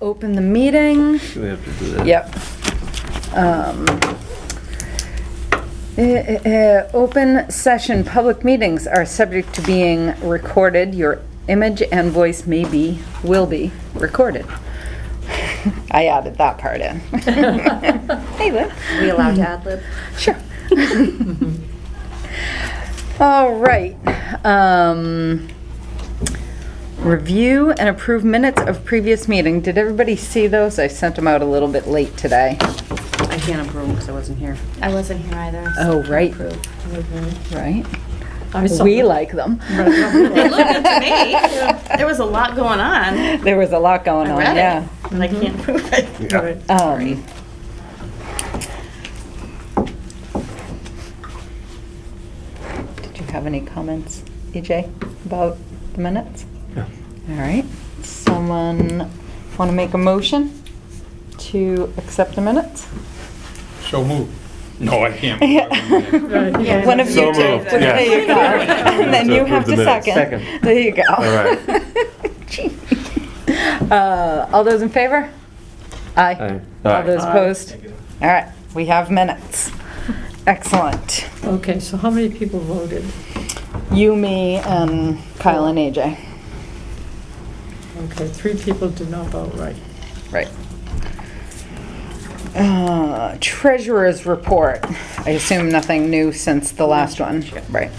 open the meeting. Do we have to do that? Yep. Open session public meetings are subject to being recorded. Your image and voice will be recorded. I added that part in. Hey, Lynn. Are we allowed to ad-lib? Sure. All right. Review and approve minutes of previous meeting. Did everybody see those? I sent them out a little bit late today. I can't approve them because I wasn't here. I wasn't here either. Oh, right. Right. We like them. They look good to me. There was a lot going on. There was a lot going I on, read yeah. it, but I can't prove it. Did you have any comments, EJ, about the minutes? Yeah. All right. Someone want to make a motion to accept the minutes? So moved. No, I can't. Yeah. One of you So two. moved, yeah. There you go. And then To you have to approve the minutes. second. Second. There you go. All right. Gee. All those in favor? Aye. Aye. All those Aye. opposed? All right, we have minutes. Excellent. Okay, so how many people voted? You, me, and Kyle and AJ. Okay, 3 people did not vote, right? Right. Treasurer's report. I assume nothing new since the last one. Right.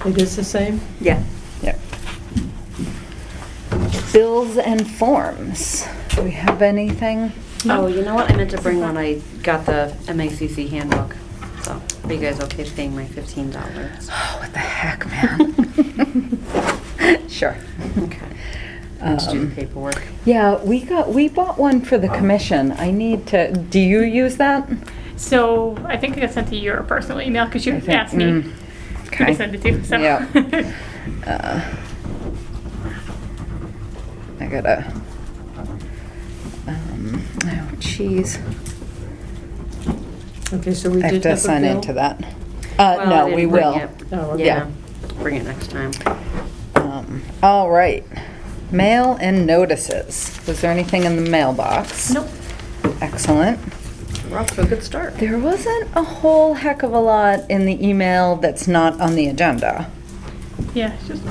It is the same? Yeah. Yep. Bills and forms. Do we have anything? Oh, you know what? I meant to bring when I got the MACC handbook. So, are you guys okay paying my $15? Oh, what the heck, man? Sure. Okay. Let's do the paperwork. Yeah, we bought one for the commission. I need to, do you use that? So I think I got sent to your personal email because you I think- asked me who Okay. to send it to. So. Yeah. I gotta, oh, jeez. Okay, so we I have did to have a sign bill? into that. Well, I No, didn't we bring will. it. Oh, okay. Yeah. Bring it next time. All right. Mail and notices. Was there anything in the mailbox? Nope. Excellent. We're off to a good start. There wasn't a whole heck of a lot in the email that's not on the agenda. Yeah, it's just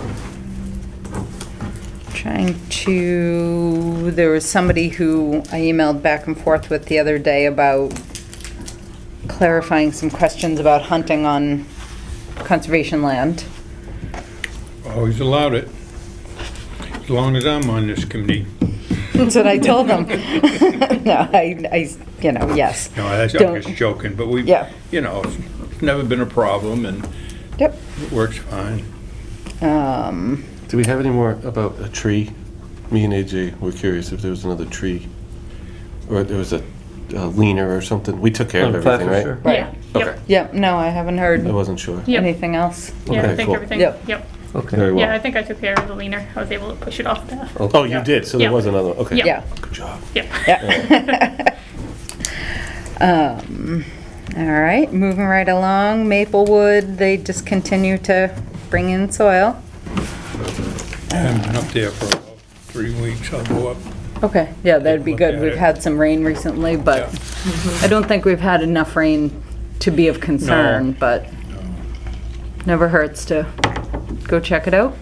There was somebody who I emailed back and forth with the other day about clarifying some questions about hunting on conservation land. Always allowed it, as long as I'm on this committee. That's what I told them. No, yes. No, I'm Don't- just joking, but we, Yeah. it's never been a problem and Yep. it works fine. Do we have any more about a tree? Me and AJ were curious if there was another tree. Or there was a leaner or something. We took care of everything, right? Right. yeah. Okay. Yep. Yep, no, I haven't heard I wasn't sure. Yep. anything else. Yeah, Okay, I think cool. everything. Yep. Yep. Okay. Very well. Yeah, I think I took care of the leaner. I was able to push it off the. Oh, you did? So there Yeah. was another, okay. Yeah. Yeah. Good job. Yep. Yeah. All right, moving right along, Maplewood, they just continue to bring in soil. I haven't been up there for about 3 weeks. I'll go up. Okay, yeah, that'd be Look good. at We've it. had some rain recently, but Yeah. I don't think we've had enough rain to be of concern, No. but never hurts to go check it out.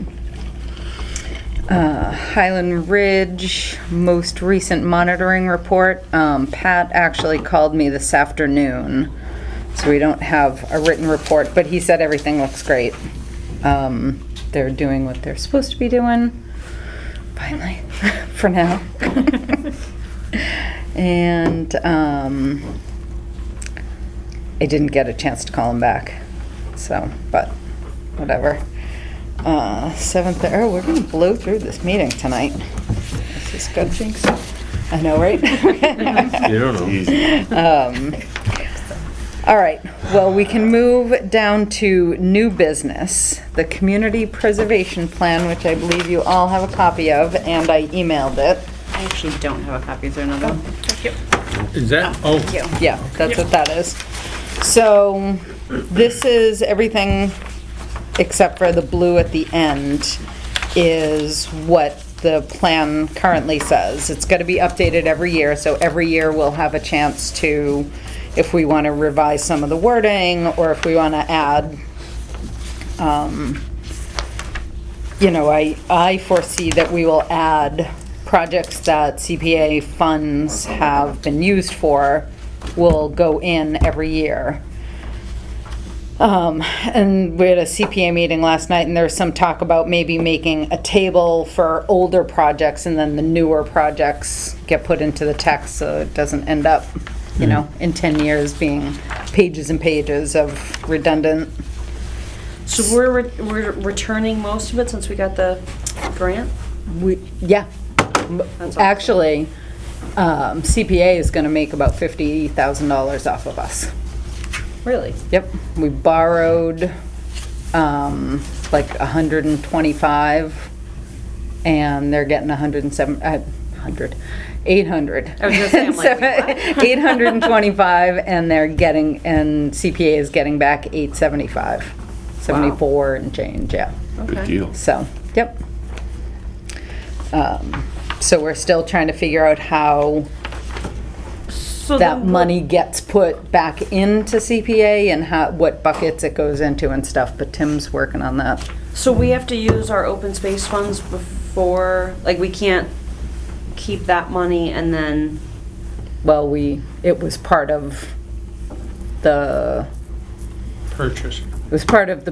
Highland Ridge, most recent monitoring report. Pat actually called me this afternoon, so we don't have a written report, but he said everything looks great. They're doing what they're supposed to be doing, finally, for now. And I didn't get a chance to call him back, so, but whatever. 7th, oh, we're gonna blow through this meeting tonight. This is good. I know, right? You don't know. Easy. All right, well, we can move down to new business, the community preservation plan, which I believe you all have a copy of, and I emailed it. I actually don't have a copy. Is there another one? Thank you. Is that, oh, Yeah, that's what that is. So, this is everything except for the blue at the end is what the plan currently says. It's got to be updated every year, so every year we'll have a chance to, if we want to revise some of the wording, or if we want to add, you know, I foresee that we will add projects that CPA funds have been used for will go in every year. And we had a CPA meeting last night, and there was some talk about maybe making a table for older projects, and then the newer projects get put into the text, so it doesn't end up, you know, in 10 years being pages and pages of redundant. So we're returning most of it since we got the grant? Yeah. That's awesome. Actually, CPA is gonna make about $50,000 off of us. Really? Yep, we borrowed, like 125, and they're getting 800. I was gonna say, I'm like, wait, what? 825, and they're getting, and CPA is getting back 875, 74 and change, yeah. Good Okay. deal. So, yep. So we're still trying to figure out how So that then money gets put back into CPA and how, what buckets it goes into and stuff, but Tim's working on that. So we have to use our open space funds before, like, we can't keep that money and then, Well, it was part of the Purchase.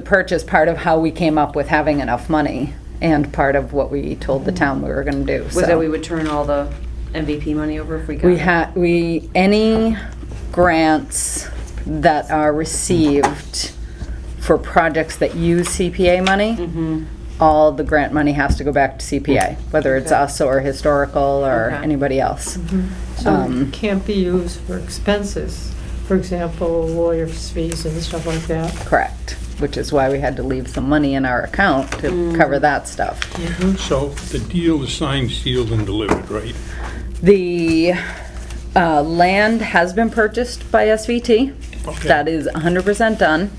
purchase, part of how we came up with having enough money, and part of what we told the town we were gonna do, was so. that we would turn all the MVP money over if we got it? Any grants that are received for projects that use CPA money, Mm-hmm. all the grant money has to go back to CPA, whether it's Okay. us or historical or Okay. anybody else. So it can't be used for expenses, for example, lawyers' fees and stuff like that. Correct, which is why we had to leave some money in our account to cover that stuff. So the deal is signed, sealed, and delivered, right? The land has been purchased by SVT. Okay. That is 100% done.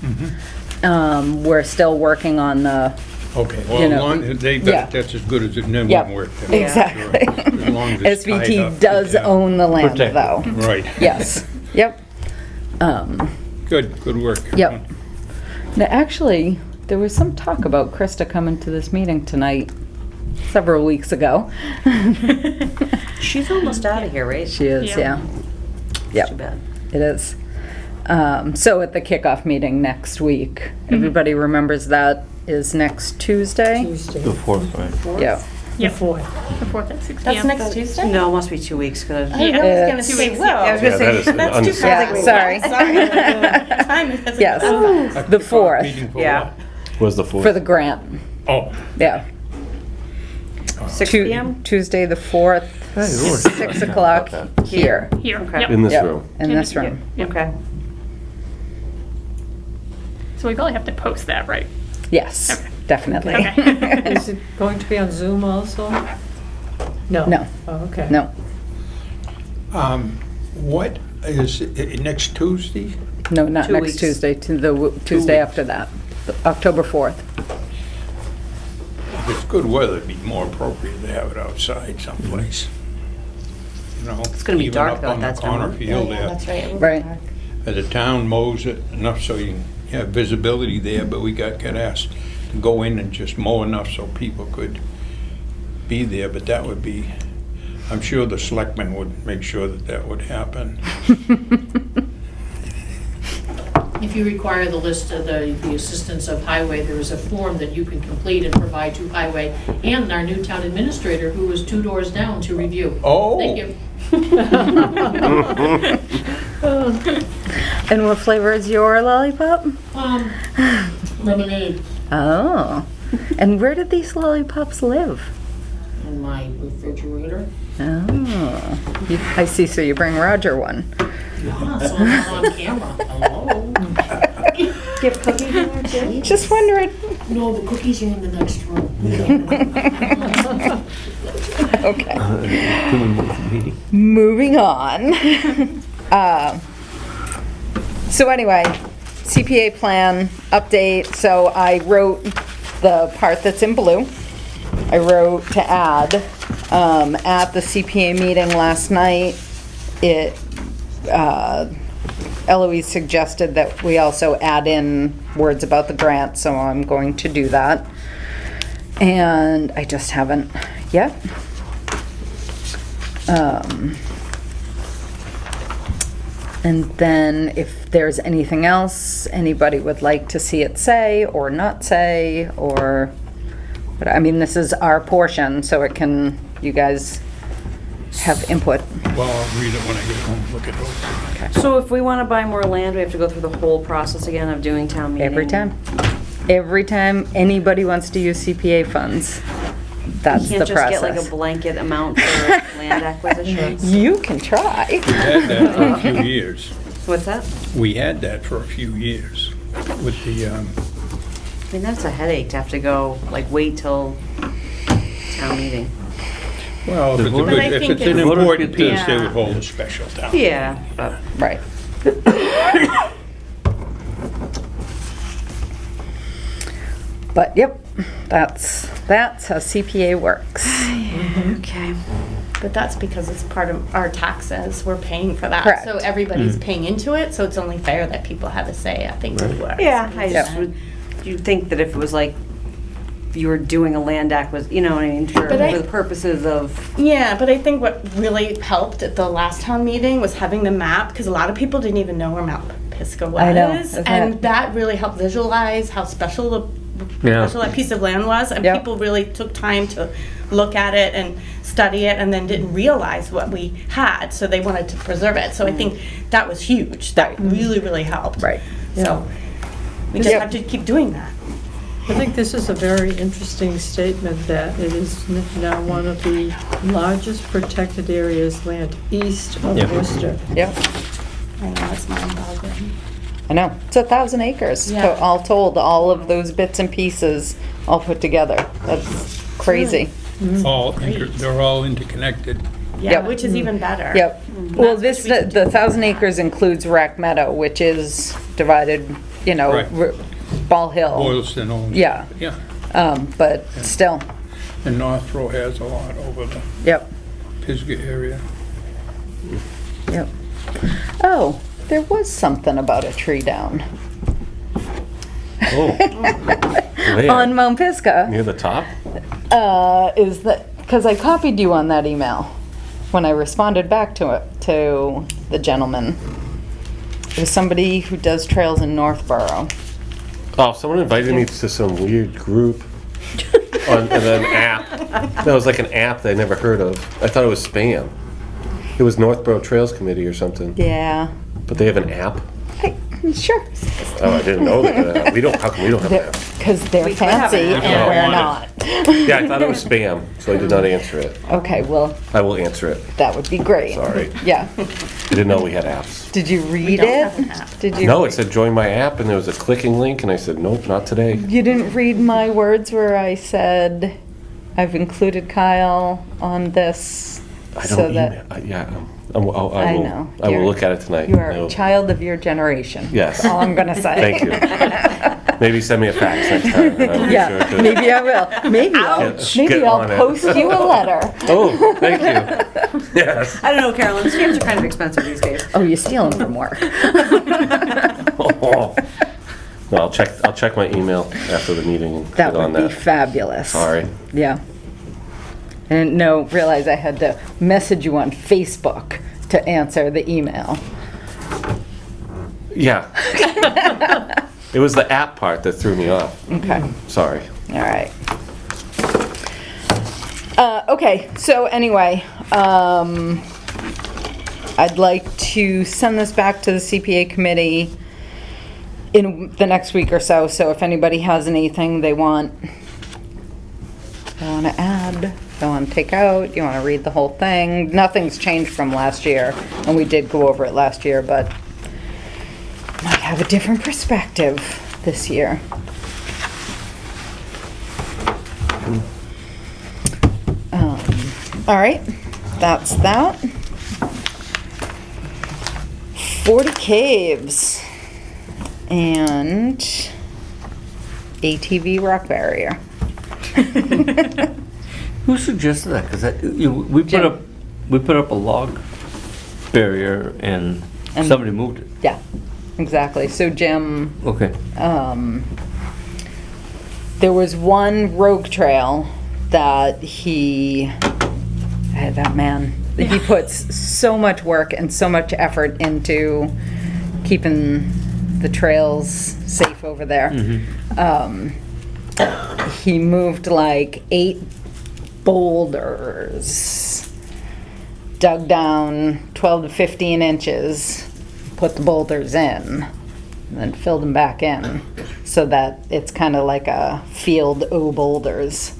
We're still working on the, Okay, You well, know, as long as yeah. that's as good as it never Yep, worked. exactly. As long as it's tied SVT up, does yeah. own the land, Protected. though. Right. Yes, yep. Good work. Yep. Now, actually, there was some talk about Krista coming to this meeting tonight, several weeks ago. She's almost out of here, right? She is, Yeah. yeah. Yep. Too bad. It is. So at the kickoff meeting next week, everybody remembers that is next Tuesday? Tuesday. The fourth, right? Yeah. Yep. Before. The 4th at 6 That's p.m. next Tuesday? No, it must be 2 weeks, because I was Yeah. gonna 2 say, weeks, whoa. yeah. I was gonna Yeah, say, that is an That's too fast. Yeah, Like, wait, sorry. what? Sorry. Time is. Yes. A The kickoff 4th. meeting for Yeah. Was the fourth? For the grant, what? Oh, yeah. 6 p.m.? Tuesday, the 4th, Hey, Lord. 6 o'clock here, Here. Okay. Yep. In this Yep. room. in this Yeah, room. Okay. So we probably have to post that, right? Yes, Okay. definitely. Okay. Is it going to be on Zoom also? No. No. Oh, okay. No, what is it, next Tuesday? no, not 2 next weeks. Tuesday, to the Tuesday weeks. after that, October 4th. If it's good weather, it'd be more appropriate to have it outside someplace. You know, It's gonna be even dark, up though, on at the that time, corner right? field Yeah, there. that's right. it will be Right. dark. The town mows it enough so you can have visibility there, but we got asked to go in and just mow enough so people could be there, but that would be, I'm sure the selectmen would make sure that that would happen. If you require the list of the assistance of Highway, there is a form that you can complete and provide to Highway and our new town administrator, who is 2 doors down, to review. Oh. Thank you. And what flavor is your lollipop? Lemonade Oh, and where did these lollipops live? in my refrigerator. Oh, I see, so you bring Roger one. Yeah, so I'm not on camera. Hello? Give cookies in there too? Just wondering. No, the cookies are in the next room. Okay. Moving on. So anyway, CPA plan update. So I wrote the part that's in blue. I wrote to add, at the CPA meeting last night, Eloise suggested that we also add in words about the grant, so I'm going to do that. And I just haven't yet. And then if there's anything else anybody would like to see it say or not say, or, but I mean, this is our portion, so it can, you guys have input. Well, I'll read it when I get home, look it over. So if we want to buy more land, we have to go through the whole process again of doing town meeting? Every time. Every time anybody wants to use CPA funds, that's You the can't just get like process. a blanket amount for land acquisition? You can try. We had that for a few years. What's that? We had that for a few years with the, I mean, that's a headache to have to go, like, wait till town meeting. well, if it's a But good, I if think it's an it's- important piece, they Yeah. would hold a special town. Yeah, but Right. But, yep, that's how CPA works. okay. But that's because it's part of our taxes, we're paying for that. Correct. So everybody's paying into it, so it's only fair that people have a say, I think, it works. Yeah, I just Yep. would, you'd think that if it was like, you were doing a land acquisition, you know what I mean, for But the purposes of, Yeah, but I think what really helped at the last town meeting was having the map, because a lot of people didn't even know where Mount Pisgah was. I know, isn't And it? that really helped visualize how special special that piece of land was, and Yep. people really took time to look at it and study it, and then didn't realize what we had, so they wanted to preserve it. So I think that was huge. That really, really helped. Right. So we just Yep. have to keep doing that. I think this is a very interesting statement that it is now one of the largest protected areas land east of Yep. Worcester. Yep, I know, it's mind-boggling. I know. It's 1,000 acres, Yeah. all told, all of those bits and pieces all put together. That's crazy. They're all interconnected. Yeah, Yep. which is even better. Yep. Well, That's this, what we could the do. 1,000 acres includes Rack Meadow, which is divided, you know, Right. Ball Hill. Boylston owns. Yeah. Yeah. But still, And Northborough has a lot over the yep, Pisgah area. yep. Oh, there was something about a tree down Oh. Where? on Mount Pisgah. Near the top? Is that, because I copied you on that email when I responded back to it, to the gentleman. It was somebody who does trails in Northborough. Oh, someone invited me to some weird group on an app. That was like an app that I never heard of. I thought it was spam. It was Northborough Trails Committee or something. Yeah. But they have an app? Sure. Oh, I didn't know that. How come we don't have an app? Because they're We could have fancy an app. and Oh, we're on not. Yeah, I thought it was spam, so I did not answer it. Okay, well, I will answer it. that would be great. Sorry. Yeah. I didn't know we had apps. Did you read don't it? have an app. Did you? No, it said join my app, and there was a clicking link, and I said, nope, not today. You didn't read my words where I said, I've included Kyle on this I so don't that email. Yeah, I will. I know. I will You're- look at it tonight. you are I a will- child of your generation. Yes. That's all I'm gonna say. Thank you. Maybe send me a fax next time. And I'll be sure Yeah, to maybe I will. Maybe get I'll on it. post you a letter. Oh, thank you. Yes. I don't know, Carolyn, scams are kind of expensive these days. Oh, you're stealing from work. Oh. No, I'll check my email after the meeting and That get on would be that. fabulous. Sorry. Yeah. And no, realize I had to message you on Facebook to answer the email. Yeah. It was the app part that threw me off. Okay. Sorry. All right. Okay, so anyway, I'd like to send this back to the CPA committee in the next week or so, so if anybody has anything they want to add, they want to take out, you want to read the whole thing, nothing's changed from last year, and we did go over it last year, but might have a different perspective this year. All right, that's that. 40 caves and ATV rock barrier. Who suggested that? Because Jim. we put up a log barrier and And- somebody moved it. Yeah, exactly. So Jim, Okay. there was one rogue trail that that man, he puts so much work and so much effort into keeping the trails safe over there. He moved like 8 boulders, dug down 12 to 15 inches, put the boulders in, and then filled them back in so that it's kind of like a field o' boulders.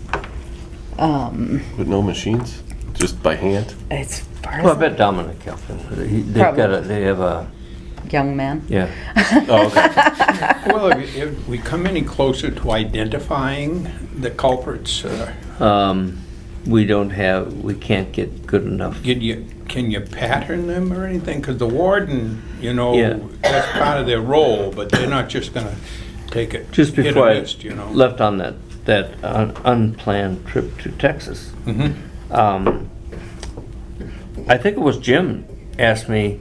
With no machines, just by hand. It's far Well, I as bet Dominic helped him. Probably. They have a, a young man. yeah. Oh, okay. Well, if we come any closer to identifying the culprits, We can't get good enough. can you pattern them or anything? Because the warden, Yeah. that's part of their role, but they're not just gonna take it Just hit before or I miss, left on that unplanned trip to Texas, I think it was Jim asked me,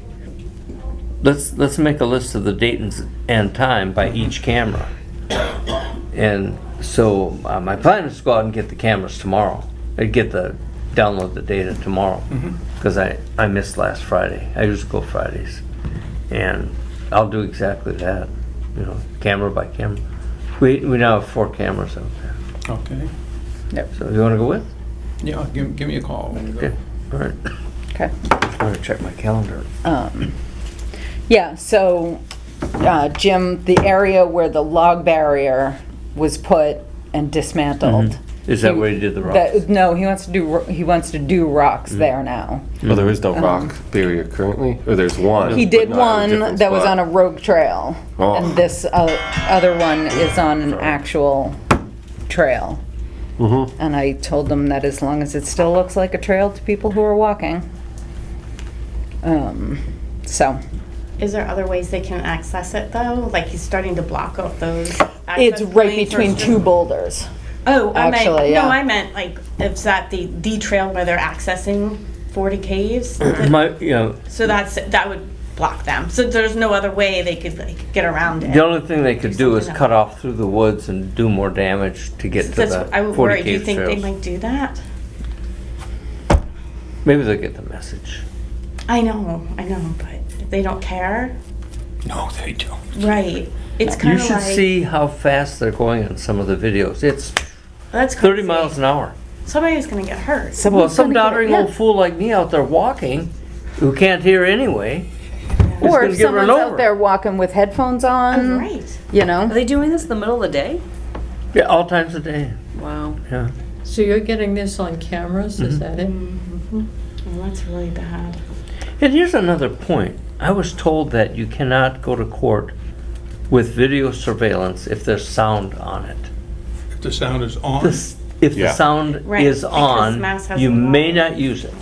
let's make a list of the date and time by each camera. And so my plan is to go out and get the cameras tomorrow. Download the data tomorrow because I missed last Friday. I usually go Fridays, and I'll do exactly that. Camera by camera. We now have 4 cameras out there. Okay. So you want to go with? Yeah, give me a call when you go. Okay. All right. Okay. I'm gonna check my calendar. Yeah, so Jim, the area where the log barrier was put and dismantled. Is that where he did the rocks? No, he wants to do rocks there now. Well, there is no rock barrier currently, or there's one. He but did not in a one different that was spot. on a rogue trail, Oh. and this other one is on an actual trail. And I told them that as long as it still looks like a trail to people who are walking. So. Is there other ways they can access it though? Like he's starting to block out those. It's access right points or between just- 2 boulders. Oh, Actually, yeah. No, I meant like, is that the trail where they're accessing 40 caves? So that would block them. So there's no other way they could like get around it. The only thing they could do is something cut off through the woods and do more damage to get to That's the what I would 40 worry. Do you cave think they trails. might do that? Maybe they'll get the message. I know, but they don't care. No, they don't. Right. It's You kind of should like see how fast they're going on some of the videos. It's that's 30 crazy. miles an hour. Somebody's gonna get hurt. Well, some doddering yeah. old fool like me out there walking, who can't hear anyway. Or gonna if get run someone's over. out there walking with headphones on, Right. Are they doing this in the middle of the day? Yeah, all times a day. Wow. Yeah. So you're getting this on cameras, is that it? Well, that's really bad. And here's another point. I was told that you cannot go to court with video surveillance if there's sound on it. If the sound is on, If the Yeah. sound Right, is because on, Mass has you a may law. not use it.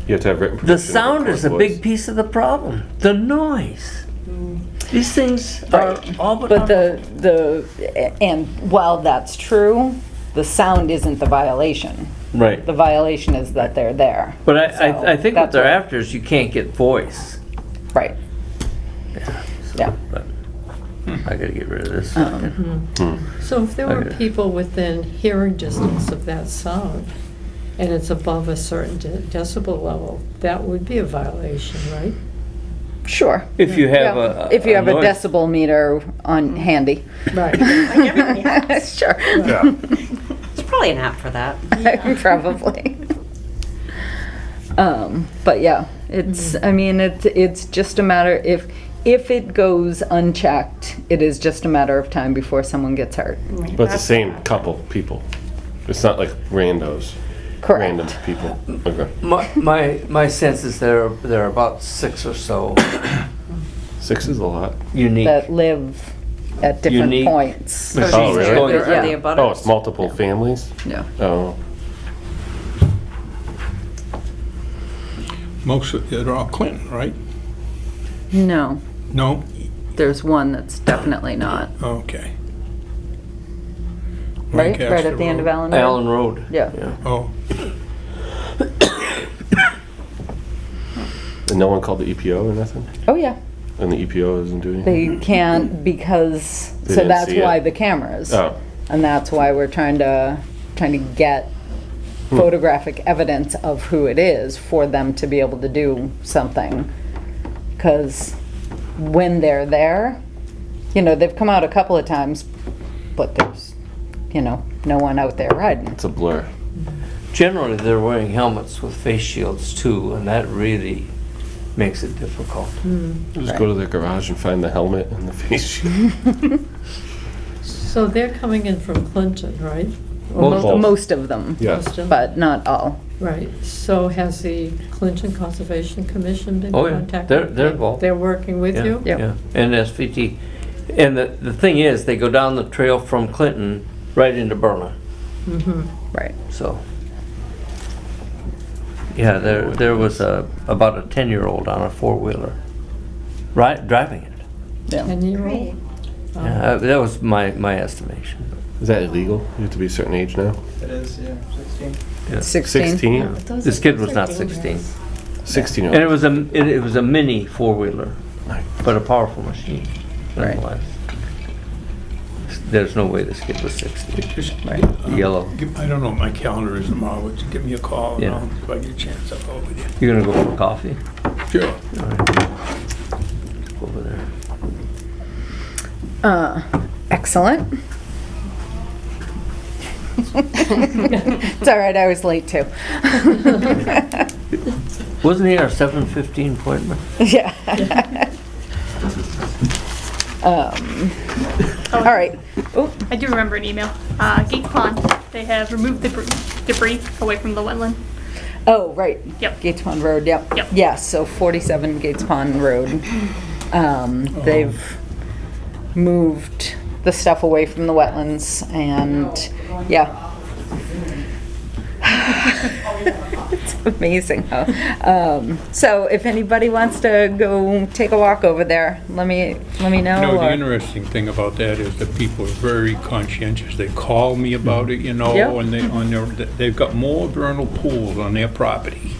You have to have written The permission of sound is a court big voice. piece of the problem. The noise. These things are all but but and while that's true, the sound isn't the violation. right. The violation is that they're there. But So I think what that's they're what- after is you can't get voice. Right. Yeah. But I gotta get rid of this. So if there were Okay. people within hearing distance of that sound, and it's above a certain decibel level, that would be a violation, right? Sure. If you have Yeah. a If you have a noise- decibel meter on handy. Right. Like everybody has. Sure. Yeah. There's probably an app for that. Probably. But yeah, it's, I mean, it's just a matter, if it goes unchecked, it is just a matter of time before someone gets hurt. But it's the same couple people. It's not like randos. Random Correct. people. Okay. My sense is there are about 6 or so 6 is a lot. unique. That live at different Unique- points. Oh, really? Are Yeah. they abutters? Oh, it's multiple families? Yeah. Oh. most of they're all Clinton, right? No, No? there's one that's definitely not. Okay. right? Lancaster Right at the end of Road. Allen Road? Allen Road. Yeah. Oh, And no one called the EPO or nothing? Oh, yeah. And the EPO isn't doing anything? They can't because, They so didn't that's see why it. the cameras. Oh, And that's why we're trying to get photographic evidence of who it is for them to be able to do something. Because when they're there, you know, they've come out a couple of times, but there's, you know, no one out there riding. it's a blur. Generally, they're wearing helmets with face shields too, and that really makes it difficult. Just go to their garage and find the helmet and the face shield. So they're coming in from Clinton, right? Both. Most of them. Yeah. Most of them? But not all. Right, so has the Clinton Conservation Commission been Oh, yeah. contacted? They're involved. They're working with Yeah, you? Yep. yeah. And SVT. And the thing is, they go down the trail from Clinton right into Berlin, Right. so. Yeah, there was about a 10-year-old on a four-wheeler, driving it. Yeah. 10-year-old? Yeah, that was my estimation. Is that illegal? You have to be a certain age now? It is, yeah, 16. Yeah. 16? 16? This kid was not 16. 16 And it was a mini four-wheeler, but a powerful machine, Right. nonetheless. There's no way this kid was 16. just, Yellow. I don't know what my calendar is tomorrow, but just give me a call and Yeah. if I get a chance, I'll go with you. You're gonna go for coffee? Sure. All right. Over there. Excellent. It's all right, I was late too. Wasn't he our 7:15 appointment? Yeah. All right. Oh, I do remember an email. Gates Pond, they have removed the debris away from the wetland. oh, right. Yep. Gates Pond Road, yep. Yep. Yes, so 47 Gates Pond Road. They've moved the stuff away from the wetlands and, yeah. It's amazing how, so if anybody wants to go take a walk over there, let me know. You know, the or- interesting thing about that is that people are very conscientious. They call me about it, you know, Yeah. and they've got more vernal pools on their property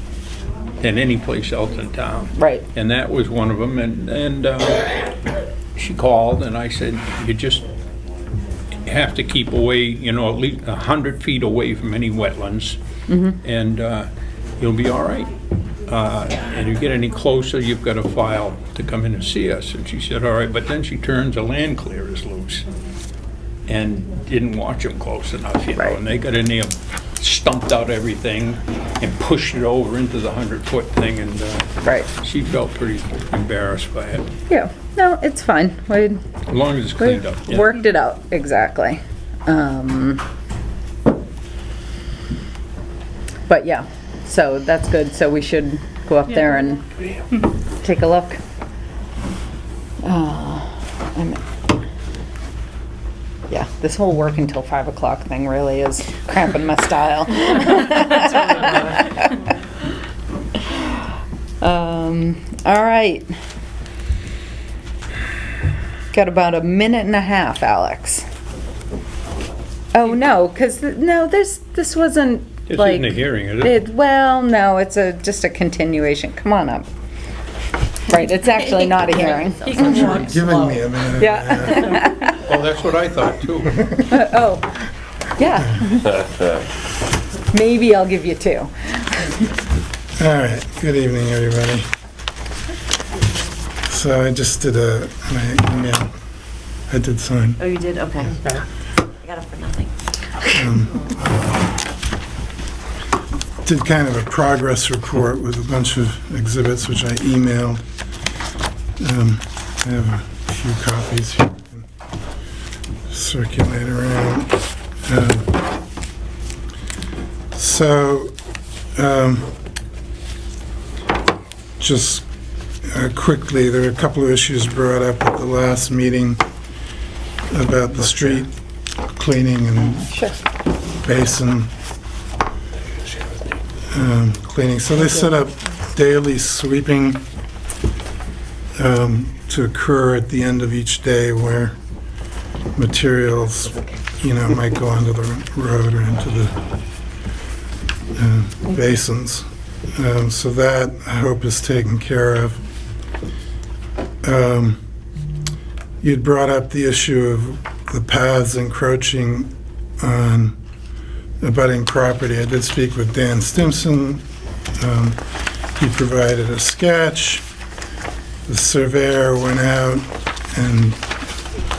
than any place else in town. Right. And that was one of them, and she called, and I said, you just have to keep away, you know, at least 100 feet away from any wetlands, and you'll be all right. And you get any closer, you've got to file to come in and see us. And she said, all right, but then she turns the land clearers loose and didn't watch them close enough, you know, Right. and they got in there, stumped out everything and pushed it over into the 100-foot thing, and Right. she felt pretty embarrassed by it, Yeah, no, it's fine. We as long as it's cleaned up. yeah. worked it out, exactly. But yeah, so that's good. So we should go up there and take a look. Yeah, this whole work until 5 o'clock thing really is cramping my style. All right. Got about a minute and a half, Alex. Oh, no, because, no, this wasn't, This like... isn't a hearing, is it? Well, no, it's just a continuation. Come on up. Right, it's actually not a hearing. He can walk Giving slow. me a minute. Yeah. Oh, that's what I thought, too. Oh, yeah. Maybe I'll give you 2. All right, good evening, everybody. So I just did my email. I did sign. Oh, you did? Okay. I got it for nothing. Did kind of a progress report with a bunch of exhibits, which I emailed. I have a few copies here. We can circulate around. Just quickly, there are a couple of issues brought up at the last meeting about the street cleaning and Sure. basin cleaning. So they set up daily sweeping to occur at the end of each day where materials might go onto the road or into the basins. So that, I hope, is taken care of. You'd brought up the issue of the paths encroaching on abutting property. I did speak with Dan Stimson. He provided a sketch. The surveyor went out and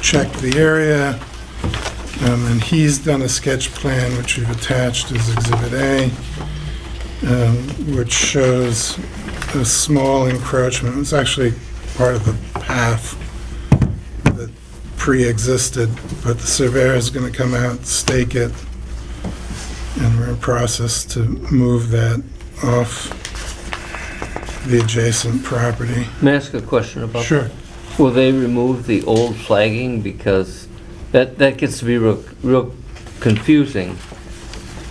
checked the area, and he's done a sketch plan, which we've attached as Exhibit A, which shows a small encroachment. It's actually part of the path that pre-existed, but the surveyor is going to come out, stake it, and we're in process to move that off the adjacent property. May I ask a question about that? Sure. Will they remove the old flagging? Because that gets to be real confusing,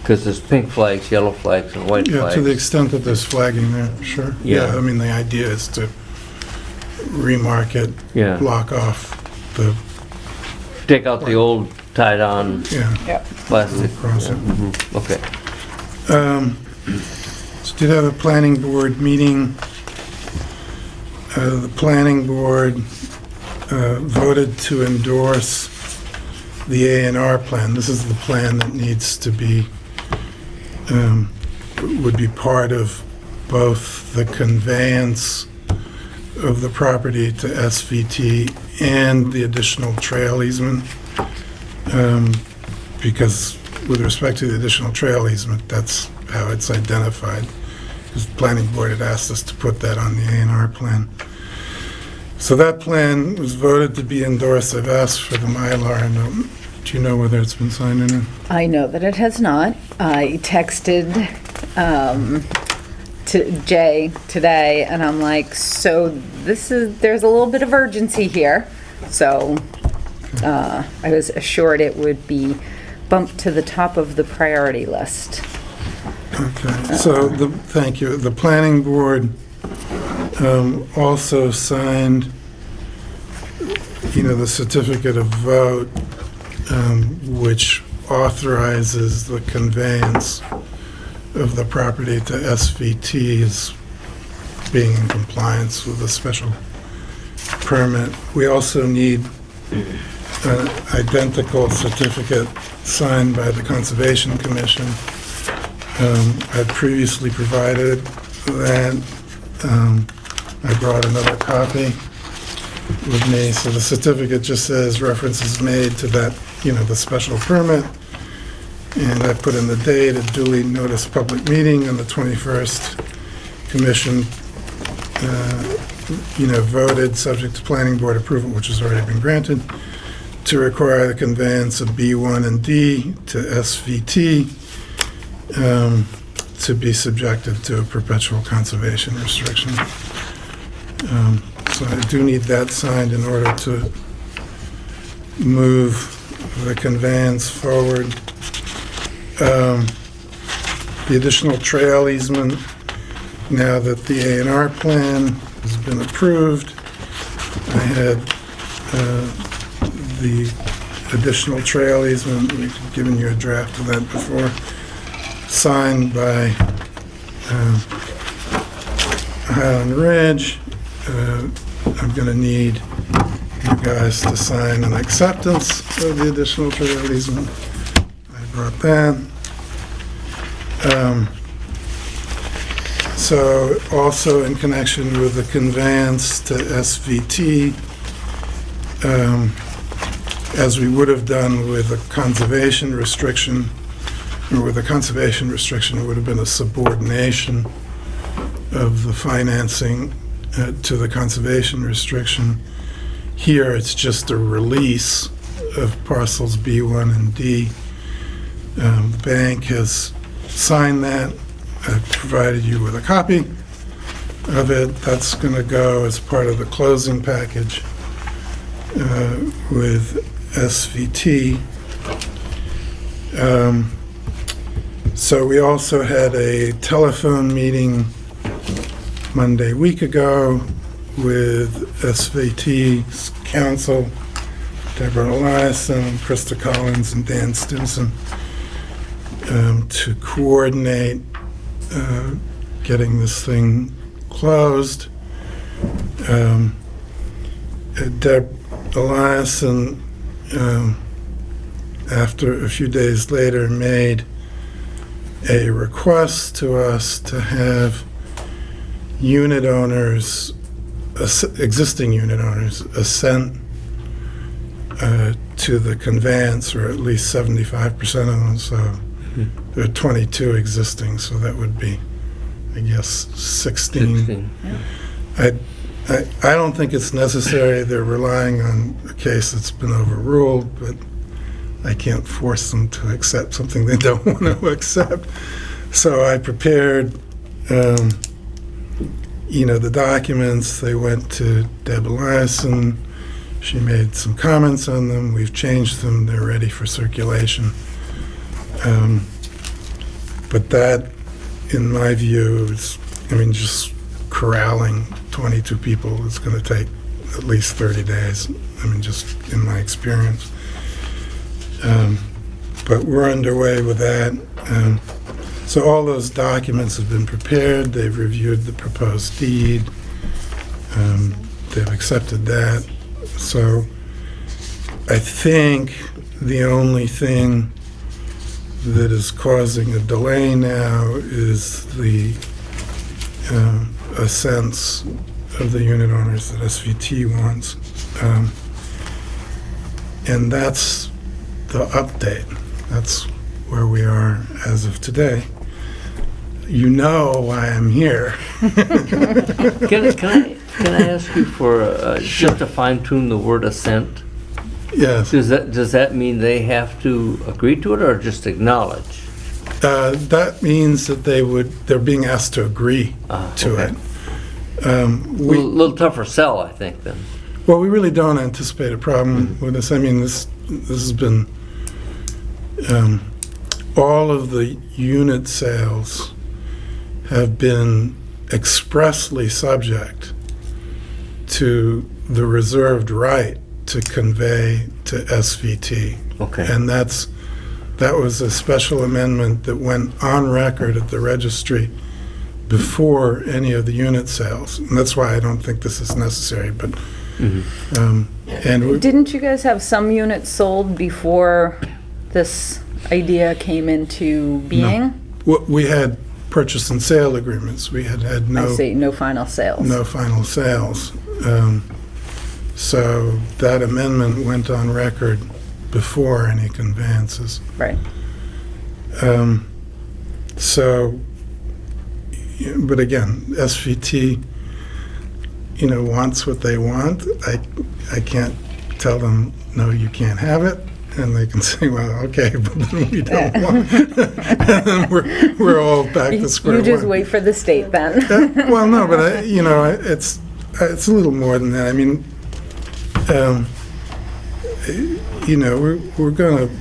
because there's pink flags, yellow flags, and white Yeah, flags. to the extent that there's flagging there, sure. Yeah. I mean, the idea is to remark it, Yeah. block off the, Take out the old tied-on yeah, plastic. cross it. Okay. So did have a planning board meeting. The planning board voted to endorse the A&R plan. This is the plan that needs to be, would be part of both the conveyance of the property to SVT and the additional trail easement. Because with respect to the additional trail easement, that's how it's identified. Because the planning board had asked us to put that on the A&R plan. So that plan was voted to be endorsed. I've asked for the Mylar. Do you know whether it's been signed or not? I know that it has not. I texted to Jay today, and I'm like, so there's a little bit of urgency here. So I was assured it would be bumped to the top of the priority list. Okay, so thank you. The planning board also signed, the certificate of vote, which authorizes the conveyance of the property to SVT as being in compliance with the special permit. We also need an identical certificate signed by the Conservation Commission. I previously provided that. I brought another copy with me. So the certificate just says references made to that, the special permit. And I put in the date, a duly noticed public meeting on the 21st. Commission, voted, subject to planning board approval, which has already been granted, to require the conveyance of B1 and D to SVT to be subjected to a perpetual conservation restriction. So I do need that signed in order to move the conveyance forward. The additional trail easement, now that the A&R plan has been approved, I had the additional trail easement, we've given you a draft of that before, signed by Highland Ridge. I'm going to need you guys to sign an acceptance of the additional trail easement. I brought that. So also in connection with the conveyance to SVT, as we would have done with a conservation restriction, or with a conservation restriction, it would have been a subordination of the financing to the conservation restriction. Here, it's just a release of parcels B1 and D. The bank has signed that. I've provided you with a copy of it. That's going to go as part of the closing package with SVT. So we also had a telephone meeting Monday week ago with SVT's counsel Deborah Eliason, Krista Collins, and Dan Stimson to coordinate getting this thing closed. Deb Eliason, after a few days later, made a request to us to have unit owners, existing unit owners, assent to the conveyance, or at least 75% of them. So there are 22 existing, so that would be, I guess, 16. I don't think it's necessary. They're relying on a case that's been overruled, but I can't force them to accept something they don't want to accept. So I prepared, the documents. They went to Deb Eliason. She made some comments on them. We've changed them. They're ready for circulation. But that, in my view, is, just corralling 22 people is going to take at least 30 days. Just in my experience. But we're underway with that. So all those documents have been prepared. They've reviewed the proposed deed. They've accepted that. So I think the only thing that is causing a delay now is the a sense of the unit owners that SVT wants. And that's the update. That's where we are as of today. You know why I'm here. Can I ask you for just to fine tune the word assent? Yes. Does that mean they have to agree to it or just acknowledge? That means that they're being asked to agree to okay. it. A little tougher sell, I think, then. Well, we really don't anticipate a problem with this. This has been all of the unit sales have been expressly subject to the reserved right to convey to SVT. Okay. And that was a special amendment that went on record at the registry before any of the unit sales. And that's why I don't think this is necessary. But Didn't you guys have some units sold before this idea came into being? we had purchase and sale agreements. We had no. I see, no final sales. No final sales. So that amendment went on record before any conveyances. Right. But again, SVT, wants what they want. I can't tell them, no, you can't have it. And they can say, well, okay, but then we don't want it. And then we're all back to square one. You just wait for the state then. Well, no, but it's a little more than that. We're going to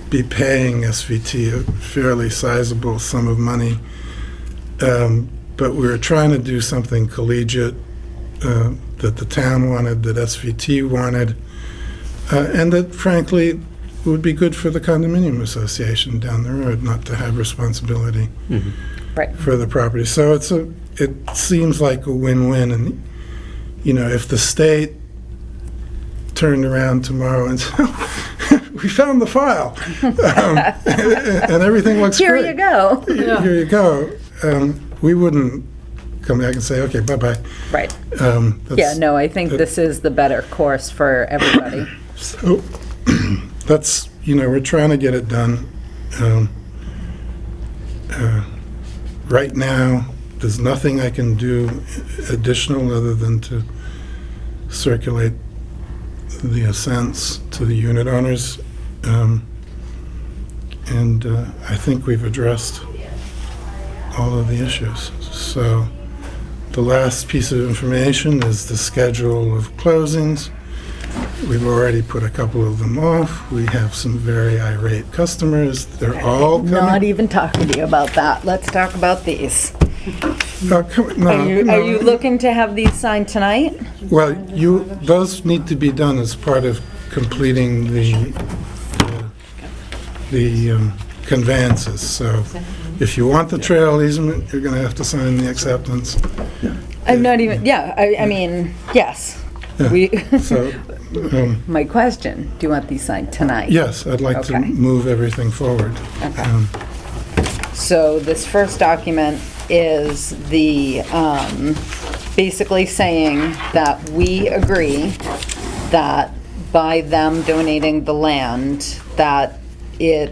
be paying SVT a fairly sizable sum of money, but we're trying to do something collegiate that the town wanted, that SVT wanted, and that, frankly, would be good for the condominium association down the road, not to have responsibility right. for the property. So it seems like a win-win. And if the state turned around tomorrow and said, we found the file, and everything looks Here great. you go. Here you go. We wouldn't come back and say, okay, bye-bye. Right. I think this is the better course for everybody. So that's, we're trying to get it done. Right now, there's nothing I can do additional other than to circulate the assents to the unit owners. And I think we've addressed all of the issues. So the last piece of information is the schedule of closings. We've already put a couple of them off. We have some very irate customers. They're all coming. Not even talking to you about that. Let's talk about these. Are you looking to have these signed tonight? Well, those need to be done as part of completing the conveyances. So if you want the trail easement, you're going to have to sign the acceptance. I'm not even, yeah, I mean, yes. We, So, my question, do you want these signed tonight? yes, I'd like to Okay. move everything forward. Okay. So this first document is the, basically saying that we agree that by them donating the land, that it,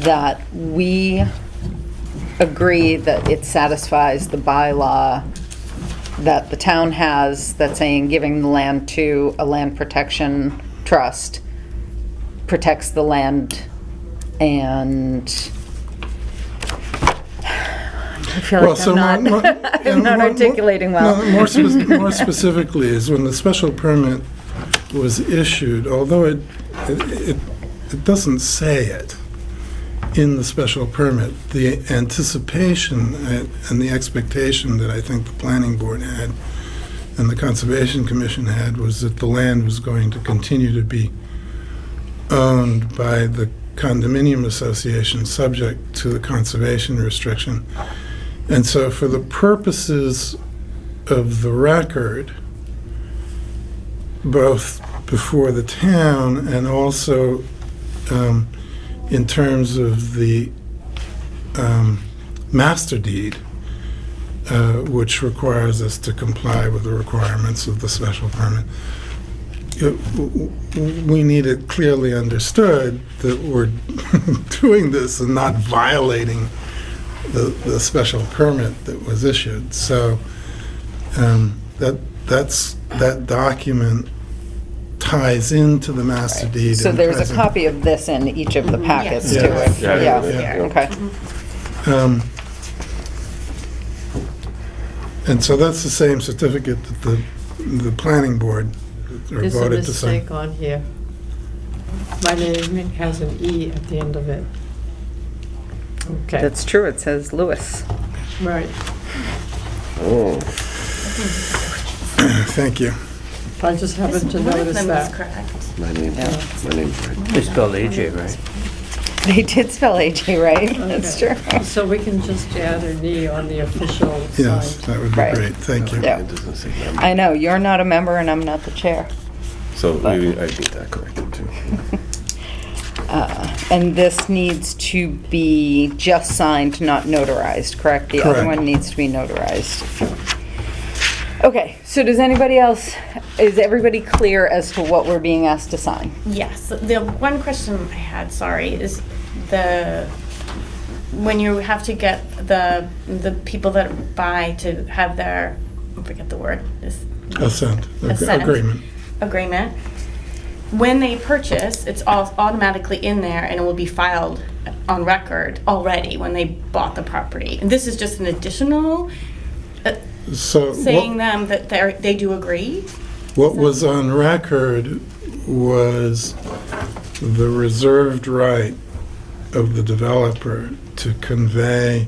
that we agree that it satisfies the bylaw that the town has, that's saying giving the land to a land protection trust protects the land, and I feel like so I'm not, I'm not articulating well. No, more specifically is when the special permit was issued, although it doesn't say it in the special permit, the anticipation and the expectation that I think the planning board had and the Conservation Commission had was that the land was going to continue to be owned by the condominium association, subject to the conservation restriction. And so for the purposes of the record, both before the town and also in terms of the master deed, which requires us to comply with the requirements of the special permit, we need it clearly understood that we're doing this and not violating the special permit that was issued. So that document ties into the master deed. So and there's ties a in- copy of this in each of the packets to Yes. it. Yeah. Yeah, okay. And so that's the same certificate that the planning board There's a voted to sign. mistake on here. My name has an E at the end of it. Okay, That's true, it says Lewis. right. Oh, Thank you. I just happened to One of notice them is that. correct. my name's right. They spelled AJ, right? They did spell AJ right, that's true. Okay. So we can just add an E on the official Yes, side. that would be Right. great. Thank you. Yeah. It doesn't say member. I know, you're not a member and I'm not the chair. So maybe I need that corrected too. And this needs to be just signed, not notarized, correct? The other Correct. one needs to be notarized. Okay, so does anybody else, is everybody clear as to what we're being asked to sign? Yes, the one question I had, sorry, is when you have to get the people that buy to have their, I forget the word, Assent. Assent. Agreement. When they purchase, it's all automatically in there and it will be filed on record already when they bought the property. And this is just an additional So saying them that they do agree? what was on record was the reserved right of the developer to convey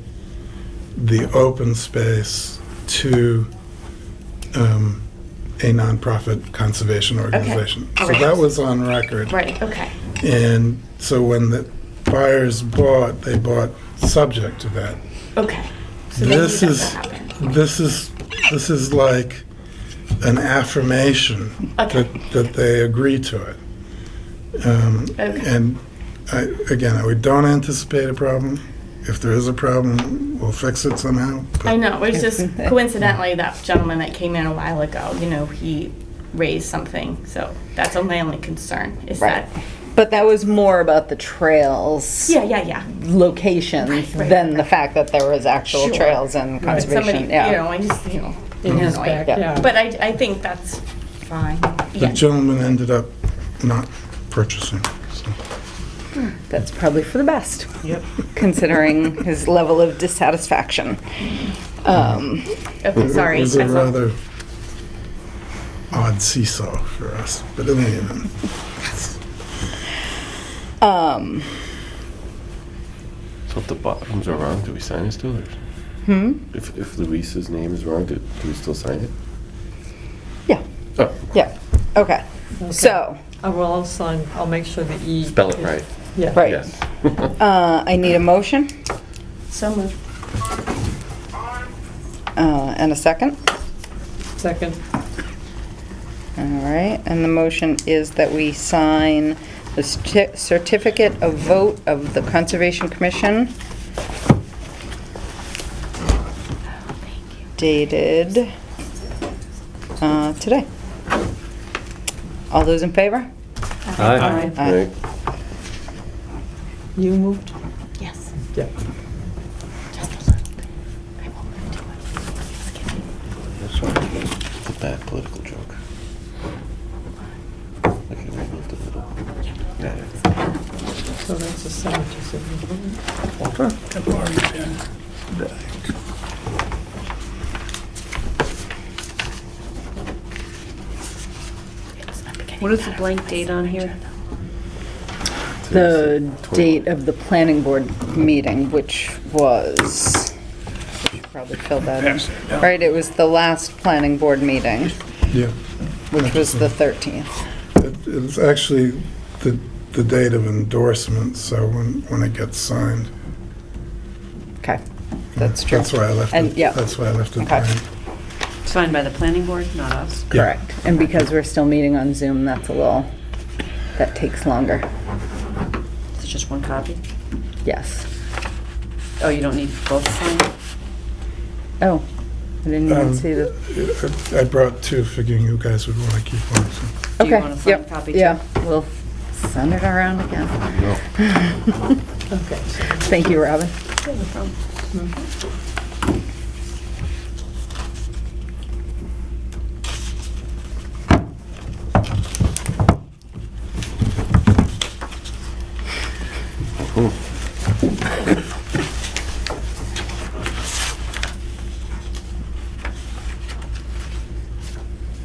the open space to a nonprofit conservation organization. So Alright. that was on record. Right, okay. And so when the buyers bought, they bought subject to that. Okay. So they knew This that is, happened. this is like an affirmation Okay. that they agree to it. Okay. And we don't anticipate a problem. If there is a problem, we'll fix it somehow. but- I know, it's just coincidentally that gentleman that came in a while ago, he raised something, so that's my only concern, is Right. that, But that was more about the trails. yeah. Locations Right, than the right. fact that there was actual Sure. trails and But somebody, conservation, yeah. I just, In his annoyed. backyard. But I think that's fine, The yeah. gentleman ended up not purchasing. So. That's probably for the best. Considering his level of dissatisfaction. Okay, sorry. It was a I thought- rather odd seesaw for us, but in any event. So if the bottoms are wrong, do we sign it still? Or? If Luis's name is wrong, do we still sign it? Yeah, Oh, yeah. Okay, so, I'll sign, I'll make sure the E. Spell it is- right. Yeah. right. Yes. I need a motion, So moved. and a second. Second. All right, and the motion is that we sign the certificate of vote of the Conservation Commission dated today. All those in favor? Aye. Aye. Right. You moved? Yes. Yeah. Just a little bit. I won't move too much. That's right. It's a bad political joke. I can remove the little. Got it. So that's a senator signature. I've already been. What is the blank date on here? The date of the planning board meeting, which was, I should probably fill that in. Right, it was the last planning board meeting, Yeah. which was the 13th. It's actually the date of endorsement, so when it gets signed. Okay, that's true. That's why I left And, it, yeah. that's why I left it Okay. blank. Signed by the planning board, not us. Correct. And because we're still meeting on Zoom, that's a little, that takes longer. It's just one copy. Yes. Oh, you don't need both signed? Oh, I didn't even Um, see the, I brought two, figuring you guys would want to keep one, so. Do you okay, want a signed yep, copy too? yeah, we'll send it around again. Okay. Thank you, Robin.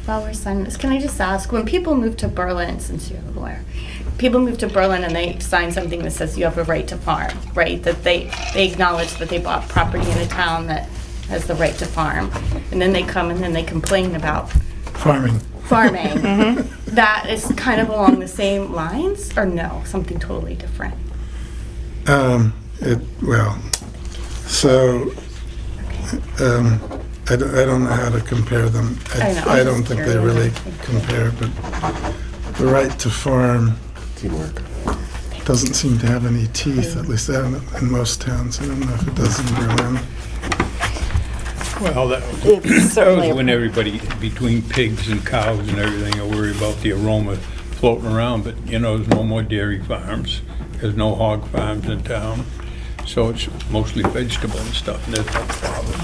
While we're signing this, can I just ask, when people move to Berlin, since you're a lawyer, people move to Berlin and they sign something that says you have a right to farm, right? That they acknowledge that they bought property in a town that has the right to farm. And then they come and then they complain about Farming. farming. That is kind of along the same lines, or no, something totally different? Well, so, I don't know how to compare them. I know, I I'm don't just think they curious. really compare, but the right to farm Teamwork. doesn't seem to have any teeth, at least in most towns. I don't know if it does in Berlin. Well, It's that certainly was a- when everybody, between pigs and cows and everything, are worried about the aroma floating around, but, you know, there's no more dairy farms. There's no hog farms in town, so it's mostly vegetable and stuff, and there's no problem.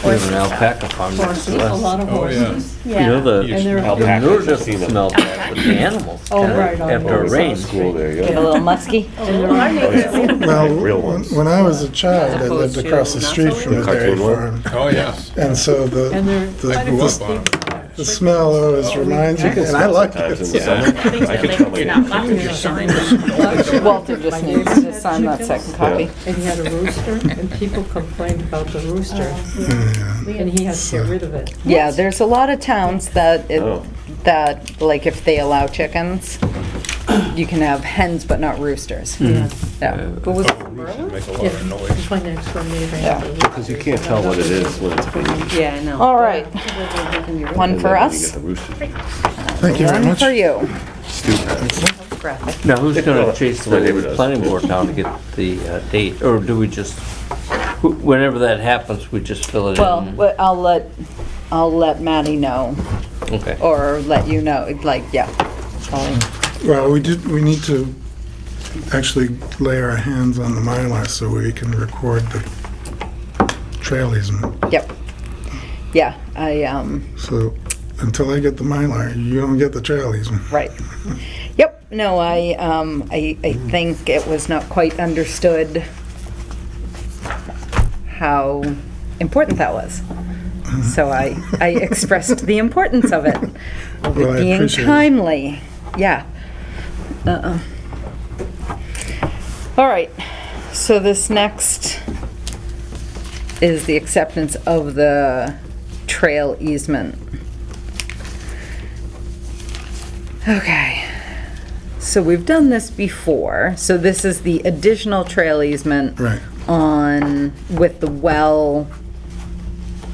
We have an alpaca farm next Horses, to a us. lot of Oh, yeah. horses. You know, the And they're- the Alpacas, manure I've doesn't seen them. smell bad, but the animals Oh, kinda- right, on after the it rains. School there, Get a yeah. little musky. Well, Real ones. when I was a child, I lived Opposed across to the street not so from a real? dairy Cartoon farm. Oh, yeah. And so And they're quite Grew up a on 'em. the smell always reminds you, and I like Sometimes in it. the summer, I could tell my Walter just needs to sign that second copy. And he had a rooster, and people complained about the rooster, Yeah. and he had to get rid of it. Yeah, there's a lot of towns that, Oh. that, like, if they allow chickens, you can have hens but not roosters. Yeah. Yeah. But was, Make a lot Yeah, of noise. it's my next door neighbor. Yeah. Because you can't tell what it is when it's a baby. Yeah, I know. all right, one And for then when you us, get the rooster. Thank you very one much. for you. Stupid. Graphic. Now, who's gonna chase My neighbor the does. planning board down to get the date, or do we just, whenever that happens, we just fill it Well, in? but I'll let Maddie know, Okay. or let you know, like, yeah. Well, we need to actually lay our hands on the Mylar so we can record the trail easement. Yep. Yeah, So until I get the Mylar, you don't get the trail easement. right. Yep, no, I think it was not quite understood how important that was. So I expressed the importance of it, of Well, it I being appreciate it. timely. Yeah. All right, so this next is the acceptance of the trail easement. Okay. So we've done this before. So this is the additional trail easement Right. on, with the well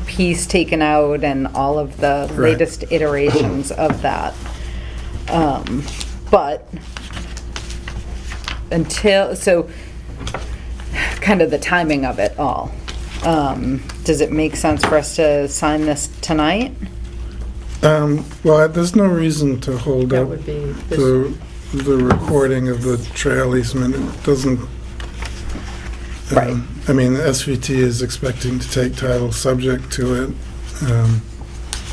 piece taken out and all of the Right. latest iterations of that. But until, so kind of the timing of it all. Does it make sense for us to sign this tonight? Well, there's no reason to hold That up would be the recording of the trail easement. It doesn't, Right. I mean, the SVT is expecting to take title subject to it.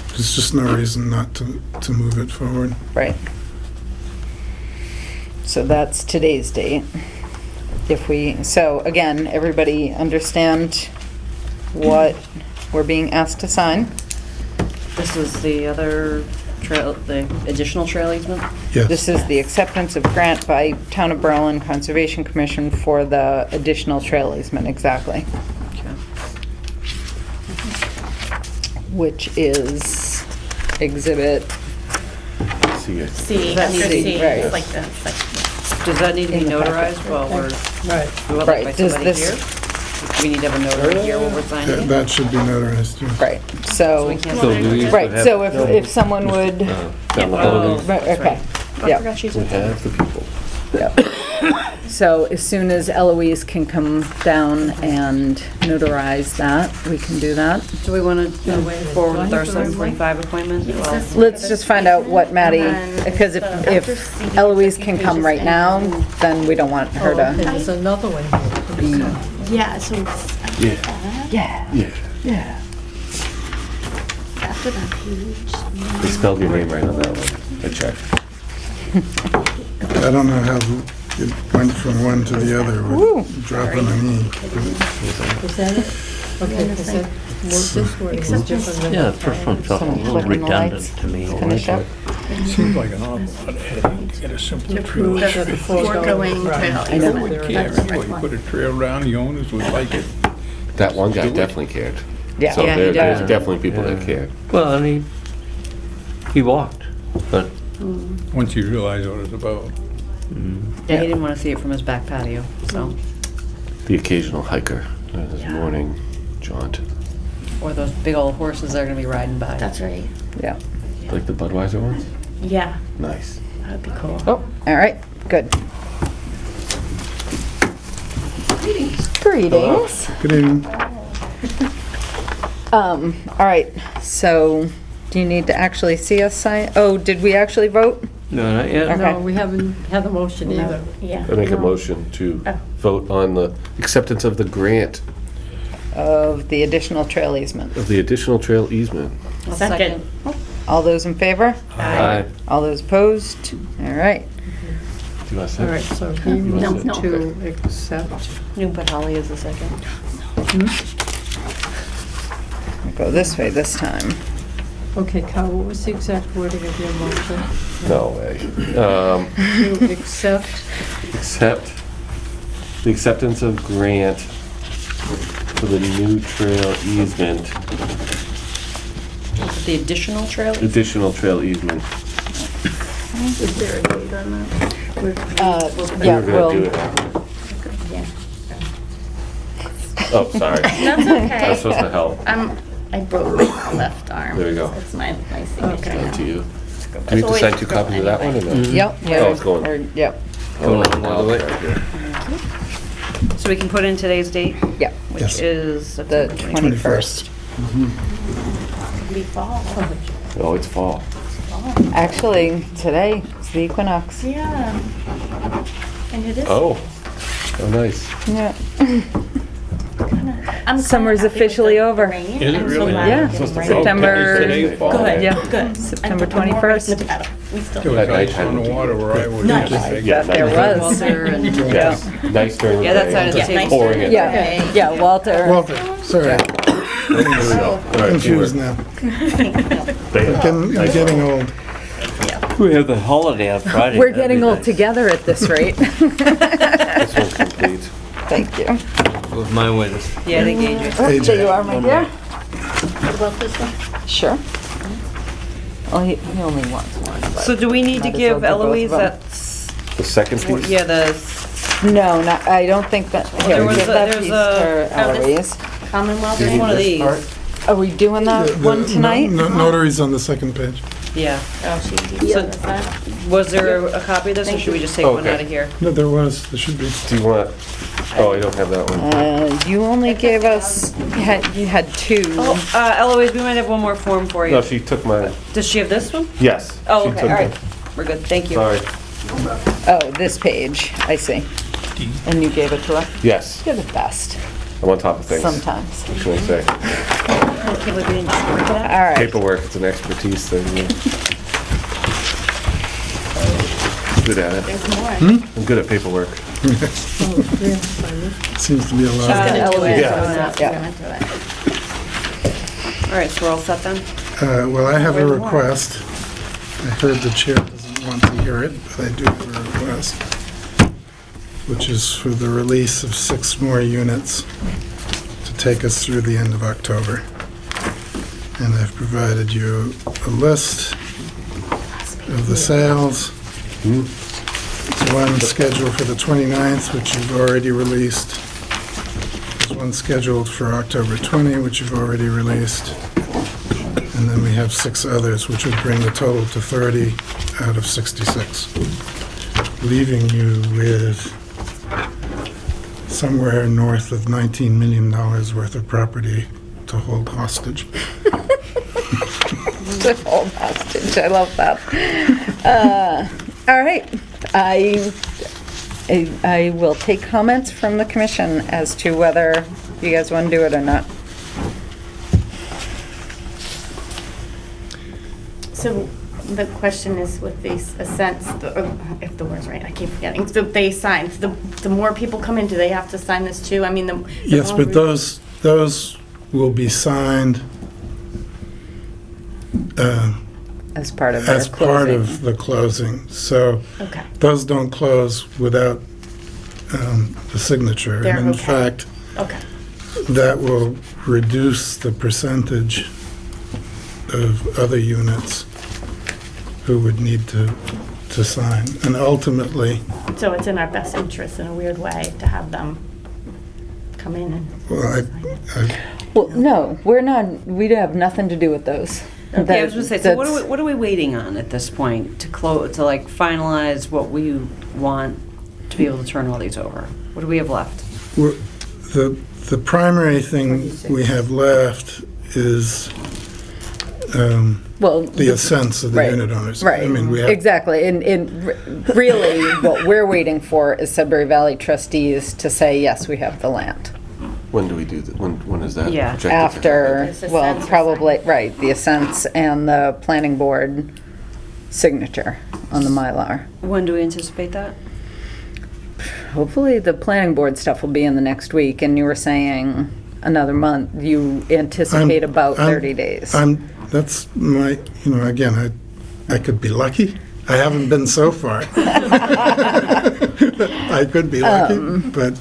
There's just no reason not to move it forward. Right. So that's today's date. If we, so again, everybody understand what we're being asked to sign? This is the other trail, the additional trail easement? Yes. This is the acceptance of grant by Town of Berlin Conservation Commission for the additional trail easement, exactly. Which is exhibit, See it. C, That's under C, C, right. it's like this, like, Does that need to be In the packet. notarized while we're, Right. we want Right, that by does somebody this- here? Do we need to have a notary here while we're signing it? That should be notarized, yes. right, So we so, can't. So do we right, have- so if someone would, Down the Oh, hall. right, okay, I yeah. forgot she's We have the people. So as soon as Eloise can come down and notarize that, we can do that. Do we want to wait a minute. forward Do I with our have the right one? 7:45 appointment? Well, Let's just find out what Maddie, And then because if after C, Eloise the can come pages right in. now, then we don't want Oh, her okay, to there's another one here. be. yeah, so it's Yeah, Yeah, yeah. yeah. after that page. They spelled your name right on that one. I checked. I don't know how it went from one to the other Woo. with dropping an E. Is that it? Okay, is that, was this wording is different than? Yeah, the the first one felt a Someone little flicking the redundant lights. to me. Finish up. Seems like an awful lot of headache to get a simple To trail. prove that the Foregoing trail. I know. Who would care anyway? You put a trail down, the owners would like it. That one guy definitely cared. Yeah. So Yeah, he there's did. definitely people that Yeah. cared. Well, and he walked, but Once you realize what it's about. yeah, he didn't want to see it from his back patio, so, The occasional hiker, this morning jaunt, or those big old horses they're gonna be riding by. That's right. Yeah. like the Budweiser ones. Yeah, Nice. that'd be cool. Oh, all right, good. Greetings. Good evening. All right, so do you need to actually see us sign? Oh, did we actually vote? no, not yet. Okay. No, we haven't had the motion either. Yeah. I make a motion to vote on the acceptance of the grant Of the additional trail easement. of the additional trail easement. I'll Second. All those in favor? Aye. All those opposed? All right. Do you want to All say? right, so he No, moved no. to accept. You can put Holly as the second. We'll go this way this time. Okay, Kyle, what was the exact wording of your motion? No way. To accept, Accept the acceptance of grant for the new trail easement, The additional trail? additional trail easement. Is there a date on that? Yeah, We were gonna do well, it. Yeah. Oh, sorry. That's okay. I was supposed to help. I broke my left arm. There you go. That's my signature. Go now. to you. Do we have to sign 2 copies of that one or no? yep. Oh, it's going. Or- Yep, Oh, Going all the way. right here. So we can put in today's date, yep, which Yes. is the September 21st. Be fall. Oh, it's fall. Actually, today is the equinox. Yeah. And it is. Oh, oh, nice. Yeah. I'm kinda Summer's happy with officially the over. rain. Is it I'm so really? glad Yeah. it's getting rain. September- Today fall. Good. Yeah. Good. September I'm more 21st. in the battle. We still. There was ice on the water where I was. Nice. Yeah, There nice. was. Walter and, Yes, nice during the Yeah, that day. side of the Yeah, table. nice Pouring it. Yeah, yeah, Walter. Walter, sorry, There we go. All right, confused now. I'm getting old. We have the holiday on Friday. We're that'd getting be old nice. together at this rate. This one's complete. Thank you. With my wins. Yeah, they gauge it. Oh, there you are, my dear. What about this one? Sure. Well, he only wants one. but So do we need to might as give well do both Eloise of 'em. that, The second piece? yeah, the, No, not, I don't think that, here, was give a- that there's piece a- to Eloise. Commonwealth. Do you There's need one of this these. part? Are we doing that one tonight? Notaries on the second page. yeah. Oh, she So- Was there a copy of this, or should we just take one Okay. out of here? No, there should be. Do you want, oh, I don't have that one. You only gave us, you had two. Oh, Eloise, we might have one more form for you. No, she took mine. Does she have this one? Yes. Oh, she okay, took all right. mine. We're good, thank you. Sorry. Oh, this page, I see. And you gave it to her? Yes, You're the best, I'm on top of things. sometimes. What can I say? I can't believe we didn't just work it out. All right. Paperwork, it's an expertise thing. Yeah. Good at it. There's more. I'm good at paperwork. Seems to be a lot. Gonna do Eloise, it. Yeah. We're gonna do it. All right, so we're all set then? Well, I have a Where's the warrant? request. I heard the chair doesn't want to hear it, but I do have a request, which is for the release of 6 more units to take us through the end of October. And I've provided you a list of the sales. There's one scheduled for the 29th, which you've already released. There's one scheduled for October 20, which you've already released. And then we have 6 others, which would bring the total to 30 out of 66, leaving you with somewhere north of $19 million worth of property to hold hostage. To hold hostage, I love that. All right, I will take comments from the commission as to whether you guys want to do it or not. So the question is with these ascents, if the word's right, I keep forgetting. So they sign, the more people come in, do they have to sign this too? I mean, the Yes, more but those will be signed As part of their as part closing. of the closing. So Okay. those don't close without the signature. They're And in okay. fact, Okay. that will reduce the percentage of other units who would need to sign. And ultimately, So it's in our best interest in a weird way to have them come in and. well, Well, no, we're not, we have nothing to do with those. Yeah, I was gonna say, so That's- what are we waiting on at this point to to like finalize what we want to be able to turn all these over? What do we have left? we're- the primary thing we have left is Well, the assents of the right, unit owners. Right, I mean, we have, exactly. And really, what we're waiting for is Sudbury Valley trustees to say, yes, we have the land. When do we do that? When is that? Yeah. projected to After, It's the well, assents are probably, signed. right, the assents and the planning board signature on the Mylar. When do we anticipate that? Hopefully, the planning board stuff will be in the next week, and you were saying another month. You anticipate about 30 days. That's my, again, I could be lucky. I haven't been so far. I could be lucky, but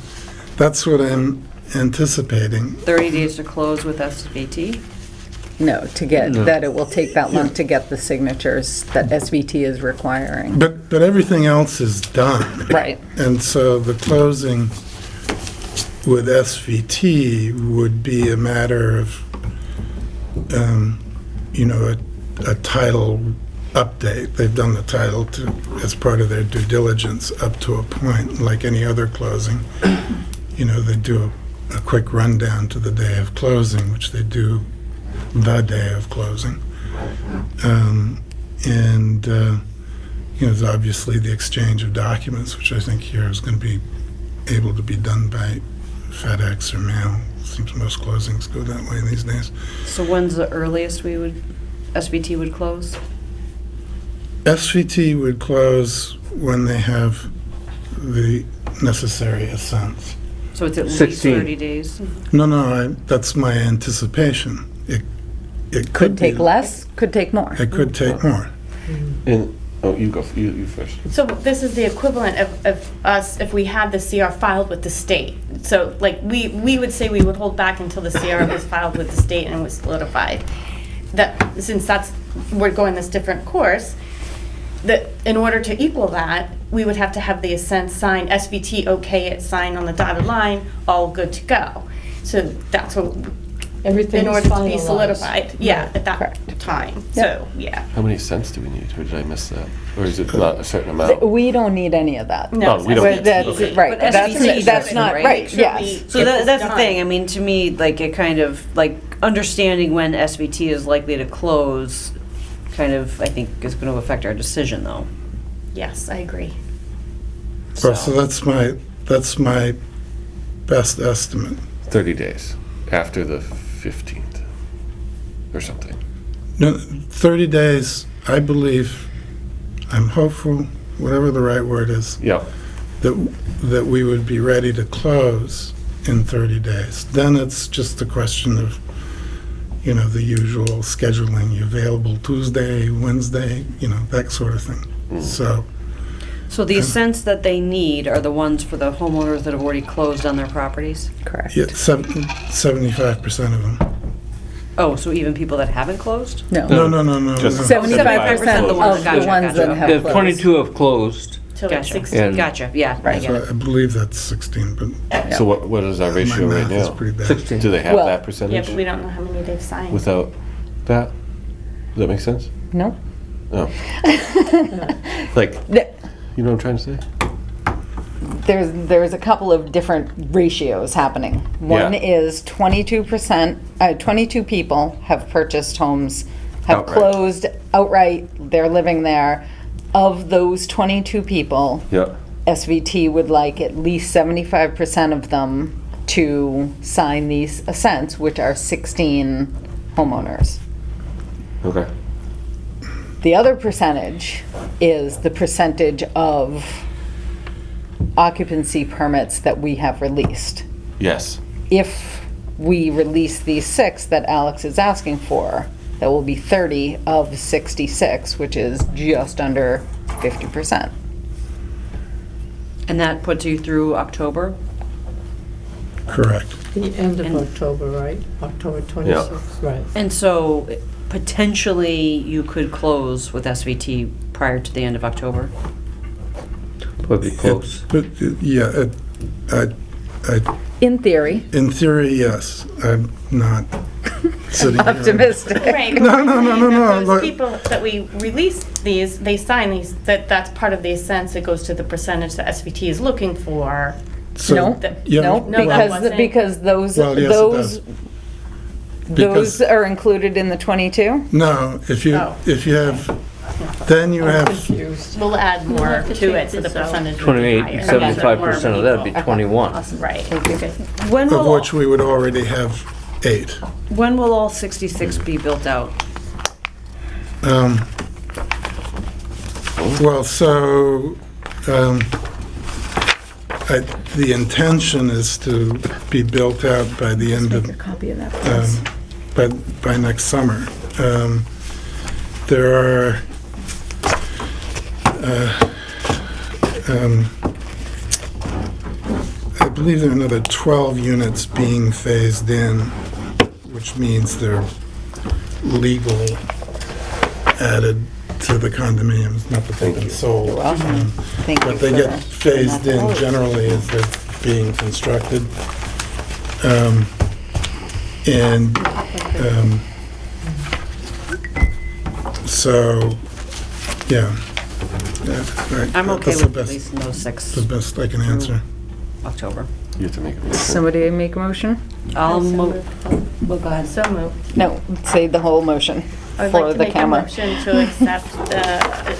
that's what I'm anticipating. 30 days to close with SVT? No, to get, that it will take that long to get the signatures that SVT is requiring. But everything else is done. Right. And so the closing with SVT would be a matter of, a title update. They've done the title as part of their due diligence up to a point, like any other closing. They do a quick rundown to the day of closing, which they do the day of closing. There's obviously the exchange of documents, which I think here is going to be able to be done by FedEx or mail. Seems most closings go that way these days. So when's the earliest SVT would close? SVT would close when they have the necessary assents. So it's at least 16. 30 days? No, that's my anticipation. It Could take be- less, could take more. It could take more. And, you go, you first. So this is the equivalent of us if we had the CR filed with the state. So like we would say we would hold back until the CR was filed with the state and was solidified. that, since we're going this different course, that in order to equal that, we would have to have the assent signed, SVT okay it, signed on the dotted line, all good to go. So that's what, Everything in is order to be finalized. solidified, yeah, Right. at that Correct. time, so, yeah. How many cents do we need, or did I miss that? Or is it not a certain amount? We don't need any of that. No, Oh, we don't But need- that's, okay. right, But that's, SVT that's does, not, right? right, Make sure yes. we- So Get that, this that's the done. thing, I mean, to me, like, it kind of, like, understanding when SVT is likely to close, kind of, I think, is gonna affect our decision, though. Yes, I agree. Well, so that's my best estimate. 30 days, after the 15th, or something. No, 30 days, I believe, I'm hopeful, whatever the right word is, Yeah, that we would be ready to close in 30 days. Then it's just a question of, the usual scheduling, you available Tuesday, Wednesday, that sort of thing. So, So the assents that they need are the ones for the homeowners that have already closed on their properties? Correct. yeah, 75% of them. Oh, so even people that haven't closed? No. No. Just- 75% of the of ones- the gotcha, ones gotcha. that have Yeah, closed. 22 have closed. Till like Gotcha. 16. And- Gotcha, yeah, I Right. get So it. I believe that's 16, but so what is our my ratio right math is now? pretty bad. 16. Do they have Well- that Yeah, percentage? but we don't know how many they've signed. Without that? Does that make sense? No? No. Like, Th- you know what I'm trying to say? There's a couple of different ratios happening. One Yeah. is 22%, 22 people have purchased homes, have Outright. closed outright, they're living there. Of those 22 people, Yeah. SVT would like at least 75% of them to sign these assents, which are 16 homeowners. Okay. The other percentage is the percentage of occupancy permits that we have released. Yes. If we release these 6 that Alex is asking for, that will be 30 of 66, which is just under 50%. And that puts you through October? Correct. The end of And- October, right? October 26th, right. And so potentially you could close with SVT prior to the end of October? Would be close. But, yeah, In theory, in theory, yes. I'm not sitting here. optimistic. Right. No. Those Look, people that we release these, they sign these, that's part of the assents, it goes to the percentage that SVT is looking for. so- No, yeah, no, No, that because, wasn't. because those, Well, yes, it those, does. those Because- are included in the 22? No, if you Oh. have, then you I'm have, confused. We'll add more have to to take it, so the this out. percentage will be 28, higher. 75% of that would be 21. Right. When of will, which we would already have 8. when will all 66 be built out? Well, so, the intention is to be built out by the end of, Make a copy of that, please. by next summer. There are, I believe there are another 12 units being phased in, which means they're legal added to the condominiums, not that they've been sold. You're welcome. Thank you But they for get that. phased in generally as they're being constructed. And so, yeah. I'm okay That's the with best- releasing those 6 The best I can answer. October. You have to make a motion. Somebody make a motion? I'll So move. moved. Well, go ahead. So moved. No, say the whole motion I'd for like to the make a camera. motion to accept,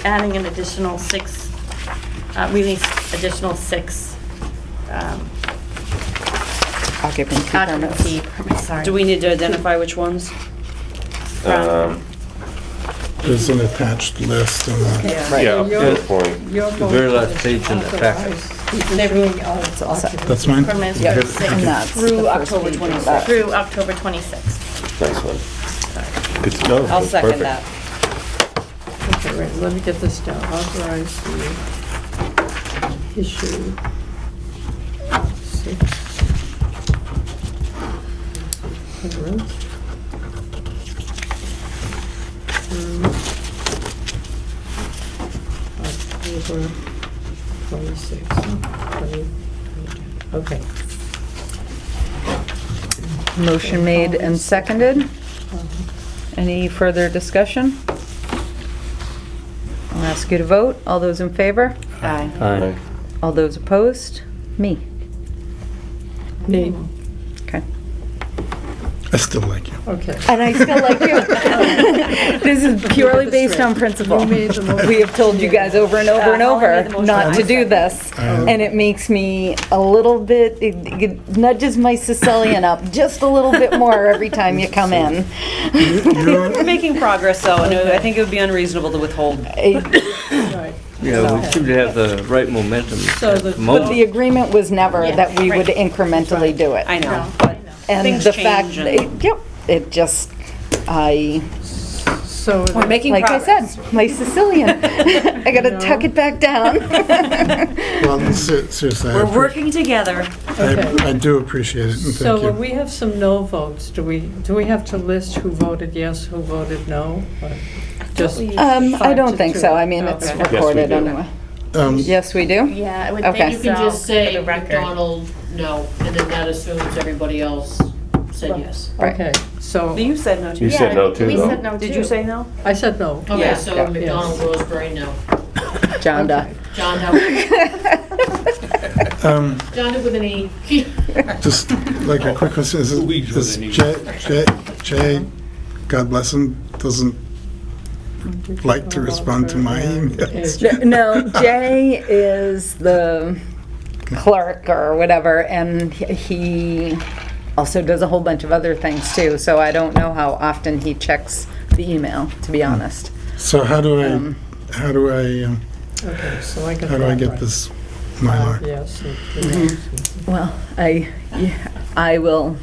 adding an additional 6, release additional 6 Occupancy permits. occupancy permits, sorry. Do we need to identify which ones? There's an attached list on the, Right. Yeah, up to Your- the point. Your The very motion last is page in the packet. authorize issuing of all set. occupancy that's mine? Permits Yeah, for and 6 that's the Through first October page of 26th. that. through October 26th. Nice one. Good to know. I'll That's second perfect. that. Okay, wait, let me get this down. Authorize the issue. 6 permits October 26th, 2022. Okay. Motion made and seconded. Any further discussion? I'll ask you to vote. All those in favor? Aye. Aye. All those opposed? Me. Me. Okay. I still like you. Okay. And I still like you. This is purely based on principle. You made the motion. We have told you guys over and over and Holly made the over motion. not to I do this. And it makes me a little bit, it nudges my Sicilian up just a little bit more every time you come in. We're making progress, though, and I think it would be unreasonable to withhold. Right. Yeah, we seem to have the right momentum So at the- the But moment. the agreement was never Yeah, that we would right. incrementally do it. I know, but And things the fact, change and- yep, it just, So. We're making like I progress. said, my Sicilian. I gotta tuck it back down. Well, seriously, We're working together. Okay. I do appreciate it, and So thank when you. we have some no votes, do we have to list who voted yes, who voted no? Or just I 5 don't to think 2? so. I mean, it's Okay. recorded do. anyway. Um, Yes, we do? Yeah, I would Okay. think You can so, just say for the record. McDonald, no, and then that assumes everybody else said yes. Right. Okay, so You said no, too. You said no too, We though? said no too. Did you say no? I said no. Okay, Yeah. so Yeah. McDonald, Roseberry, no. John Doe. John Doe, John Doe with an E. Just like a quick question, is Weeds with is an E. Jay, God bless him, doesn't like to respond to my emails? No, Jay is the clerk or whatever, and he also does a whole bunch of other things too, so I don't know how often he checks the email, to be honest. So how do I, Okay, so I got how do I that get right. this Mylar? Yes. and- Well, I will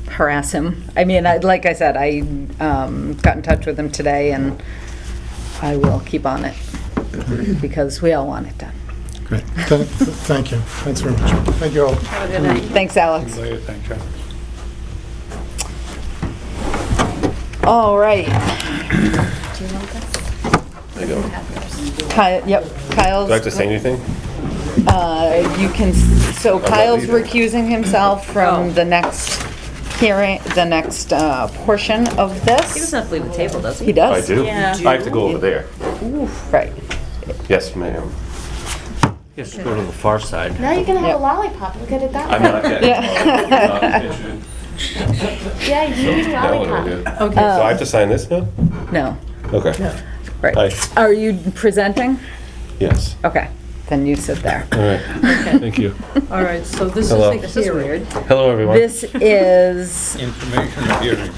harass him. I mean, like I said, I got in touch with him today, and I will keep on it, because we all want it done. Great, thank you, thanks very much. Thank you all. Thanks, Alex. Later, thanks, John. All right. Do you want this? There you go. Kyle, yep, Kyle's. Do I have to say anything? You can, so Kyle's either. recusing himself from the next hearing, the next portion of He this. doesn't have to leave the table, does he? He I does. do? Yeah. I have to go over there. Right. Yes, ma'am. Just go to the far side. Now you can have Yep. a lollipop. Look at it that I'm way. not getting. Yeah. Yeah, you need a Now what do I lollipop. do? Okay, So I have to sign this now? No, Okay. right. Aye. Are you presenting? Yes. Okay, then you sit there. All right. Thank you. all right, so this Hello. is This a is hearing. weird. Hello, everyone. This is, Information hearing.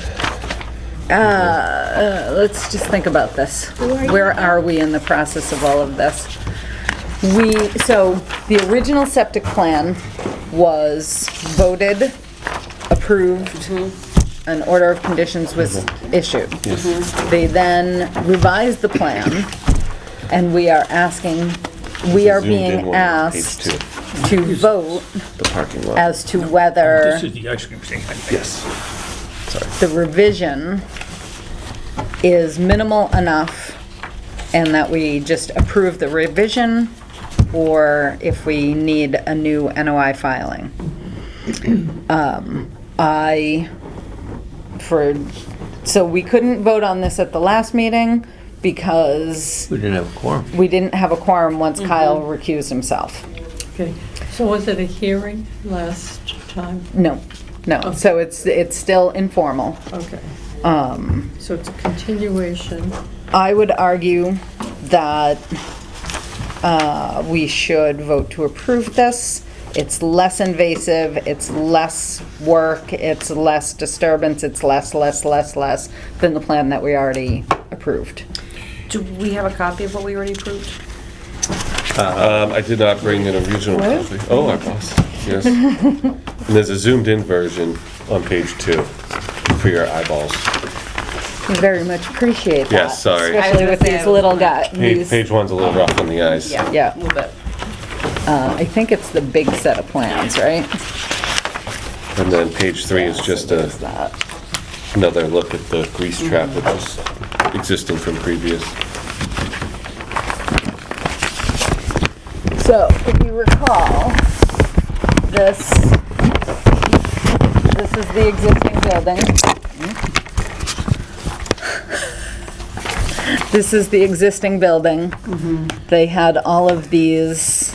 let's just think about this. Where are we in the process of all of this? So the original septic plan was voted, approved, an order of conditions was issued. They then revised the plan, and we are Zoomed in being one, asked page to vote The parking lot. as to whether This is the ice cream thing. Yes. Sorry. the revision is minimal enough and that we just approve the revision, or if we need a new NOI filing. So we couldn't vote on this at the last meeting because We didn't have a quorum. we didn't have a quorum once Kyle recused himself. Okay, so was it a hearing last time? No, so it's still informal. Okay, Um, so it's a continuation. I would argue that we should vote to approve this. It's less invasive, it's less work, it's less disturbance, it's less than the plan that we already approved. Do we have a copy of what we already approved? I did not bring an original copy. Oh, our boss. Yes. And there's a zoomed-in version on page 2 for your eyeballs. We very much appreciate that. Yes, sorry. Especially with these little guys. Page 1's a little rough on the eyes. Yeah. A little bit. I think it's the big set of plans, right? And then page 3 is just What is that? another look at the grease trap, which is existing from previous. So, if you recall, this is the existing building. This is the existing building. They had all of these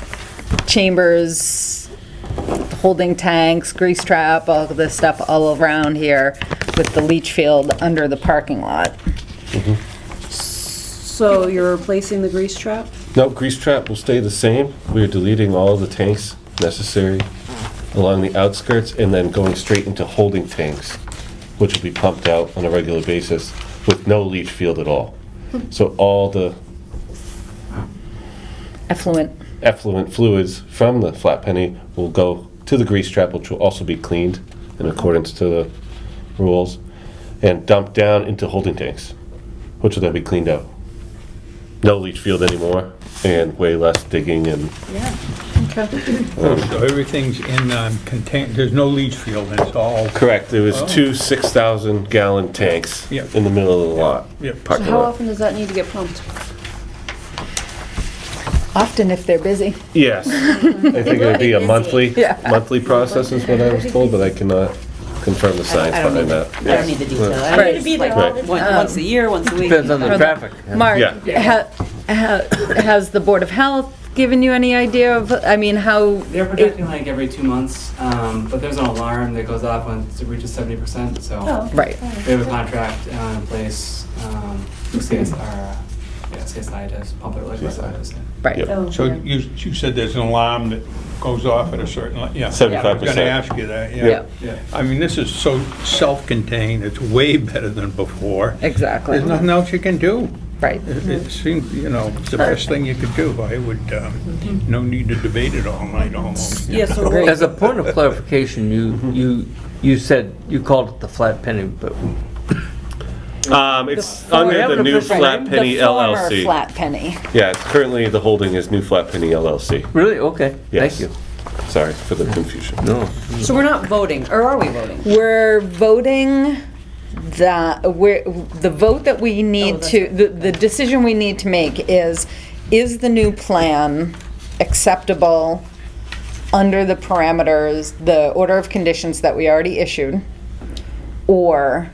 chambers, holding tanks, grease trap, all of this stuff all around here with the leach field under the parking lot. So you're replacing the grease trap? No, grease trap will stay the same. We are deleting all of the tanks necessary along the outskirts and then going straight into holding tanks, which will be pumped out on a regular basis with no leach field at all. So all the effluent fluids from the flat penny will go to the grease trap, which will also be cleaned in accordance to the rules, and dumped down into holding tanks, which will then be cleaned out. No leach field anymore, and way less digging and... So everything's in contain, there's no leach field, and it's all... Correct, there was two 6,000 gallon tanks Yeah. in the middle of the lot. Yeah. So Parking how lot. often does that need to get pumped? Often if they're busy. Yes, I think it'd be a monthly process is what I was told, but I cannot confirm the science I don't behind need that. I don't need the detail. I Right. need to be there Right. once a year, once a week. Depends on the traffic. Mark, Yeah. has the Board of Health given you any idea of, I mean, how? They're projecting like every 2 months, but there's an alarm that goes off when it reaches 70%. So Right, we have a contract in place with CSI to pump it like CSI. CSI. right. Yep. So you said there's an alarm that goes off at a certain, yeah. 75%. I was gonna ask you that, Yeah. yeah. Yeah. I mean, this is so self-contained, it's way better than before. Exactly, There's nothing else you can do. right. It seems, it's the best thing you could do. I would, no need to debate it all night almost. Yeah, so As a point of clarification, you said, you called it the flat penny, but It's under the new Flat Penny The former LLC. Flat Penny. Yeah, it's currently the holding is New Flat Penny LLC. really, okay, Yes. thank you. Sorry for the confusion. No, So we're not voting, or are we voting? We're voting the vote that we need to, the decision we need to make is the new plan acceptable under the parameters, the order of conditions that we already issued? Or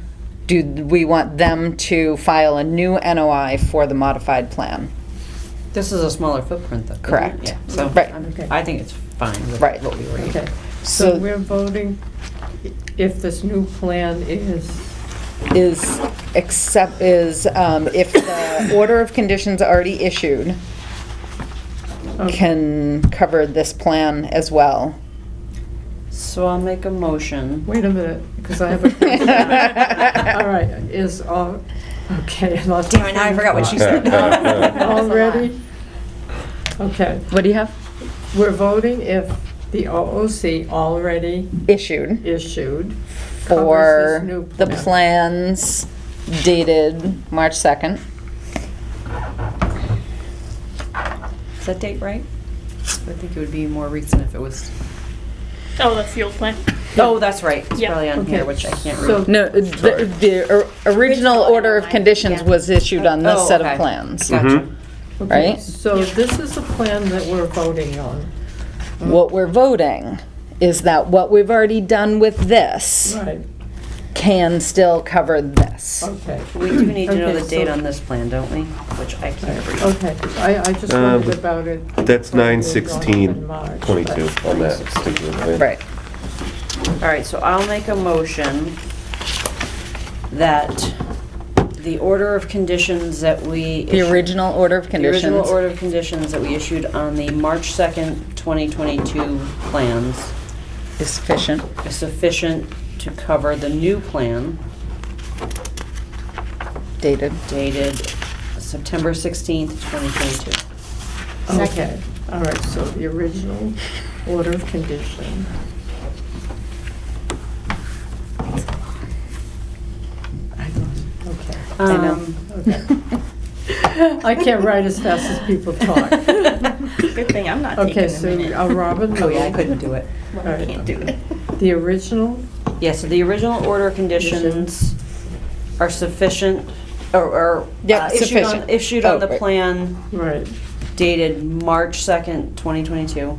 do we want them to file a new NOI for the modified plan? This is a smaller footprint though. isn't it? Correct. Yeah, so Right. I think it's fine with Right. what we already. Okay, so So we're voting if this new plan is, if the order of conditions already issued can cover this plan as well. So I'll make a motion. wait a minute, because I have a question. All right, is all, okay. Damn it, now I forgot what she said. All ready? Okay, What do you have? we're voting if the OOC already Issued issued covers for this new the plan. plans dated March 2nd. Is that date right? I think it would be more recent if it was. Oh, that's the old plan. Oh, that's right. It's Yeah. probably on Okay. here, which I can't So- read. No, the original order of conditions was issued on this Oh, set of okay. plans, Gotcha. Okay, right? so this is the plan that we're voting on. What we're voting is that what we've already done with this Right, can still cover this. okay. We do need to know Okay, the date so- on this plan, don't we? Which I can't read. Okay, I just wondered about it. That's when we were going in March, 9/16/22 on that particular plan. Right. All right, so I'll make a motion that the order of conditions that we. The original order of The conditions. original order of conditions that we issued on the March 2nd, 2022 plans Is sufficient. is sufficient to cover the new plan Dated. dated September 16th, 2022. Okay, all right, so the original order of condition. Okay. I know. Okay. I can't write as fast as people talk. Good thing I'm not Okay, taking a so minute. Robin. Oh, yeah, I couldn't do it. All right. Can't do it. The original, Yeah, so the original order of conditions are sufficient or Yeah, sufficient. issued on Oh, the right. plan Right. dated March 2nd, 2022.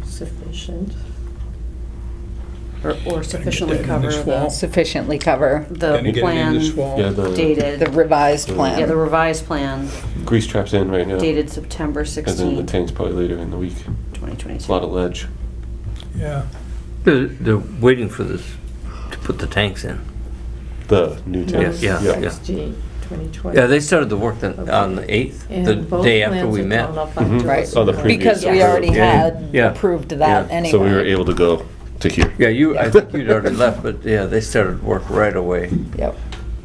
Sufficient. Or sufficiently Get that in cover this fall. Sufficiently cover the Gonna get it in plan this fall. Yeah, the dated. the revised Yeah, the plan. revised plan grease trap's in right now. dated September And then the 16th, tank's probably later in the week. It's a 2022. lot of ledge. Yeah. They're waiting for this, to put the tanks in. The new tank. Yeah, yeah. XG 2020. Yeah, they started the work on the 8th, And the both day after plans we have met. gone up Mhm. onto Right. us. Oh, the previous. Because we Yeah. already Yeah, had yeah. approved that Yeah. anyway. So we were able to go to here. Yeah, I think you'd already left, but yeah, they started work right away. Yep.